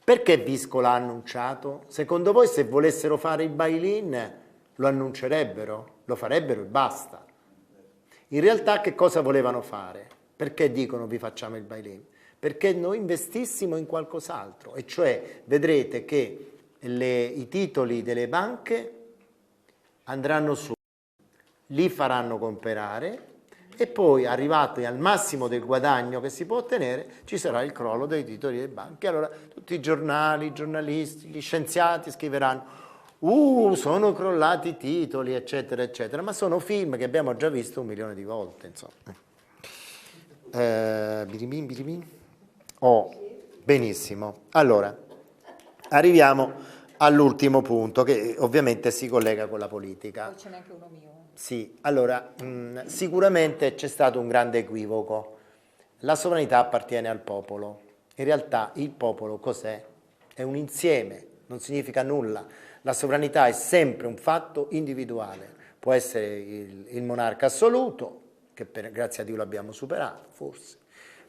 Perché Visco l'ha annunciato? Secondo voi se volessero fare il bail-in lo annuncerebbero? Lo farebbero e basta. In realtà che cosa volevano fare? Perché dicono vi facciamo il bail-in? Perché noi investissimo in qualcos'altro, e cioè vedrete che i titoli delle banche andranno su, li faranno comprare e poi arrivati al massimo del guadagno che si può ottenere ci sarà il crollo dei titoli delle banche. Allora tutti i giornali, i giornalisti, gli scienziati scriveranno sono crollati i titoli, eccetera, eccetera, ma sono film che abbiamo già visto 1 milione di volte, insomma. Benissimo. Allora, arriviamo all'ultimo punto, che ovviamente si collega con la politica. Poi ce n'è anche uno mio. Sì, allora, sicuramente c'è stato un grande equivoco. La sovranità appartiene al popolo. In realtà il popolo cos'è? È un insieme, non significa nulla. La sovranità è sempre un fatto individuale, può essere il monarca assoluto, che grazie a Dio l'abbiamo superato, forse,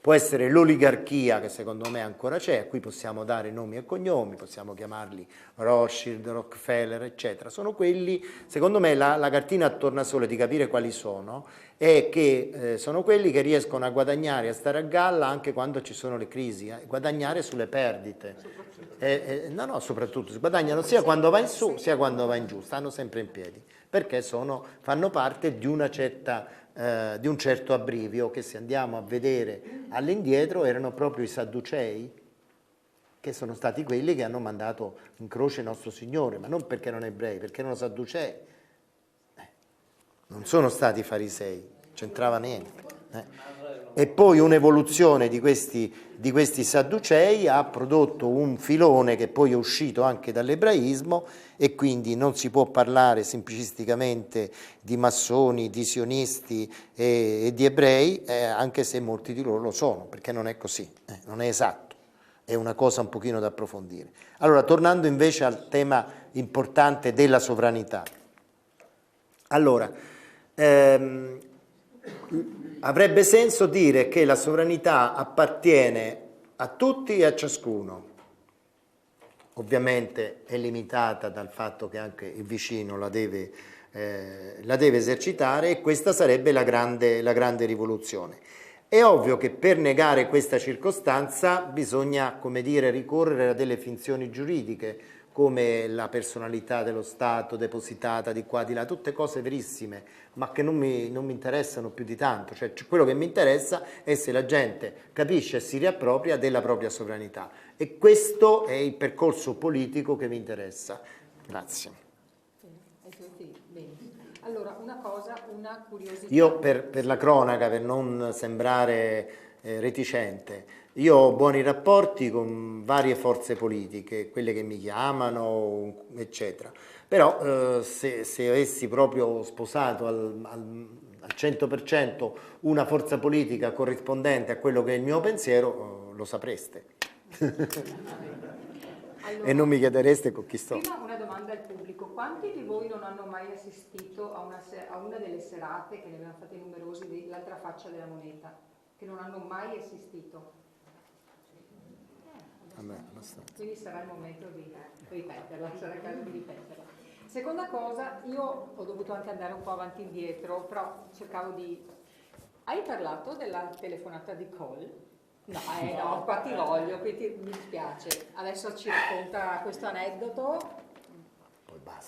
può essere l'oligarchia, che secondo me ancora c'è, a cui possiamo dare nomi e cognomi, possiamo chiamarli Rothschild, Rockefeller, eccetera. Sono quelli, secondo me la cartina a tornasole di capire quali sono, è che sono quelli che riescono a guadagnare, a stare a galla anche quando ci sono le crisi, guadagnare sulle perdite. No, soprattutto si guadagnano sia quando va in su sia quando va in giù, stanno sempre in piedi, perché fanno parte di un certo abbrivio che, se andiamo a vedere all'indietro, erano proprio i Sadducei, che sono stati quelli che hanno mandato in croce il nostro Signore, ma non perché erano ebrei, perché erano Sadducei. Non sono stati farisei, c'entrava niente. E poi un'evoluzione di questi Sadducei ha prodotto un filone che poi è uscito anche dall'ebraismo, e quindi non si può parlare semplicisticamente di massoni, di sionisti e di ebrei, anche se molti di loro lo sono, perché non è così, non è esatto, è una cosa un pochino da approfondire. Allora, tornando invece al tema importante della sovranità. Allora, avrebbe senso dire che la sovranità appartiene a tutti e a ciascuno. Ovviamente è limitata dal fatto che anche il vicino la deve esercitare, e questa sarebbe la grande rivoluzione. È ovvio che per negare questa circostanza bisogna, come dire, ricorrere a delle finzioni giuridiche, come la personalità dello Stato depositata di qua di là, tutte cose verissime, ma che non mi interessano più di tanto. Cioè, quello che mi interessa è se la gente capisce e si riappropria della propria sovranità, e questo è il percorso politico che mi interessa. Grazie. Allora, una curiosità. Io per la cronaca, per non sembrare reticente, io ho buoni rapporti con varie forze politiche, quelle che mi chiamano, eccetera. Però se avessi proprio sposato al 100% una forza politica corrispondente a quello che è il mio pensiero, lo sapreste. Allora, e non mi chiedereste con chi sto. Prima una domanda al pubblico: quanti di voi non hanno mai assistito a una delle serate, che ne abbiamo fatte numerosi, dell'altra faccia della moneta, che non hanno mai assistito? Quindi sarà il momento di ripeterla, sarà il caso di ripeterla. Seconda cosa, io ho dovuto anche andare un po' avanti e indietro, però cercavo di... Hai parlato della telefonata di Kohl? No, no, qua ti voglio, qui mi dispiace. Adesso ci racconta questo aneddoto.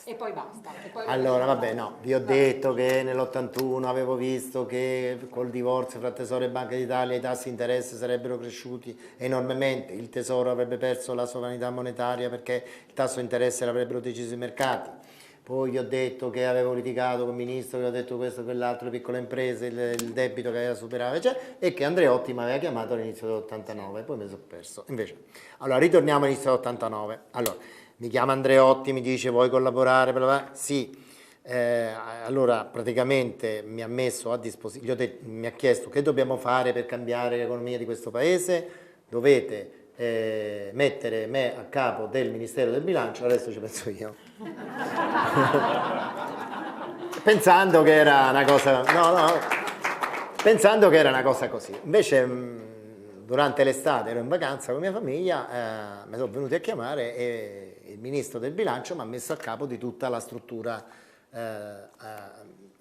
E poi basta. E poi allora, vabbè, no, vi ho detto che nell'81 avevo visto che col divorzio fra Tesoro e Banca d'Italia i tassi di interesse sarebbero cresciuti enormemente, il Tesoro avrebbe perso la sovranità monetaria perché il tasso di interesse l'avrebbero deciso i mercati. Poi gli ho detto che avevo litigato con il ministro, che ho detto questo e quell'altro, le piccole imprese, il debito che aveva superato, eccetera, e che Andreotti mi aveva chiamato all'inizio dell'89, poi mi sono perso. Invece, allora, ritorniamo all'inizio dell'89. Allora, mi chiama Andreotti, mi dice vuoi collaborare? Sì. Allora praticamente mi ha messo a disposizione, mi ha chiesto che dobbiamo fare per cambiare l'economia di questo paese, dovete mettere me a capo del Ministero del Bilancio, adesso ci penso io. Pensando che era una cosa, pensando che era una cosa così. Invece durante l'estate ero in vacanza con mia famiglia, mi sono venuti a chiamare e il Ministro del Bilancio mi ha messo a capo di tutta la struttura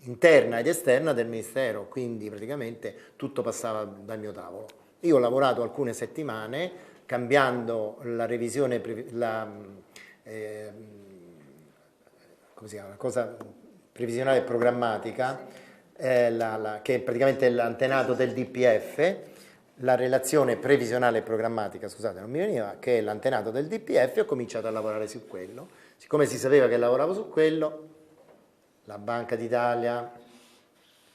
interna ed esterna del Ministero, quindi praticamente tutto passava dal mio tavolo. Io ho lavorato alcune settimane cambiando la revisione, come si chiama, una cosa previsionale e programmatica, che è praticamente l'antenato del DPF, la relazione previsionale e programmatica, scusate, non mi veniva, che è l'antenato del DPF, e ho cominciato a lavorare su quello. Siccome si sapeva che lavoravo su quello, la Banca d'Italia,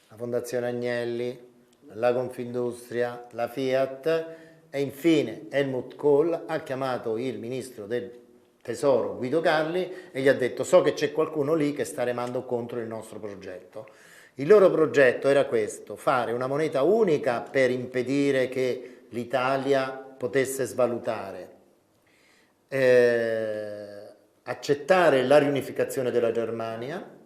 la Fondazione Agnelli, la Confindustria, la Fiat e infine Helmut Kohl ha chiamato il ministro del Tesoro Guido Carli e gli ha detto: so che c'è qualcuno lì che sta remando contro il nostro progetto. Il loro progetto era questo: fare una moneta unica per impedire che l'Italia potesse svalutare, accettare la riunificazione della Germania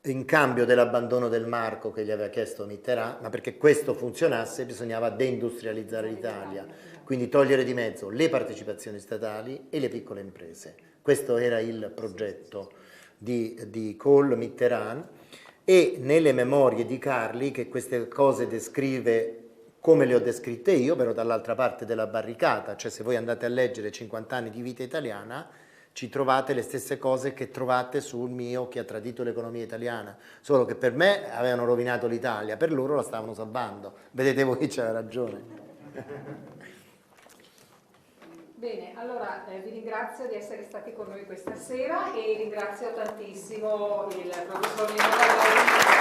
in cambio dell'abbandono del marco che gli aveva chiesto Mitterrand, ma perché questo funzionasse bisognava deindustrializzare l'Italia, quindi togliere di mezzo le partecipazioni statali e le piccole imprese. Questo era il progetto di Kohl-Mitterrand, e nelle memorie di Carli, che queste cose descrive come le ho descritte io, però dall'altra parte della barricata, cioè se voi andate a leggere 50 anni di vita italiana, ci trovate le stesse cose che trovate sul mio Chi ha tradito l'economia italiana, solo che per me avevano rovinato l'Italia, per loro la stavano salvando. Vedete voi, c'aveva ragione. Bene, allora vi ringrazio di essere stati con noi questa sera e ringrazio tantissimo il professor Nino Galloni.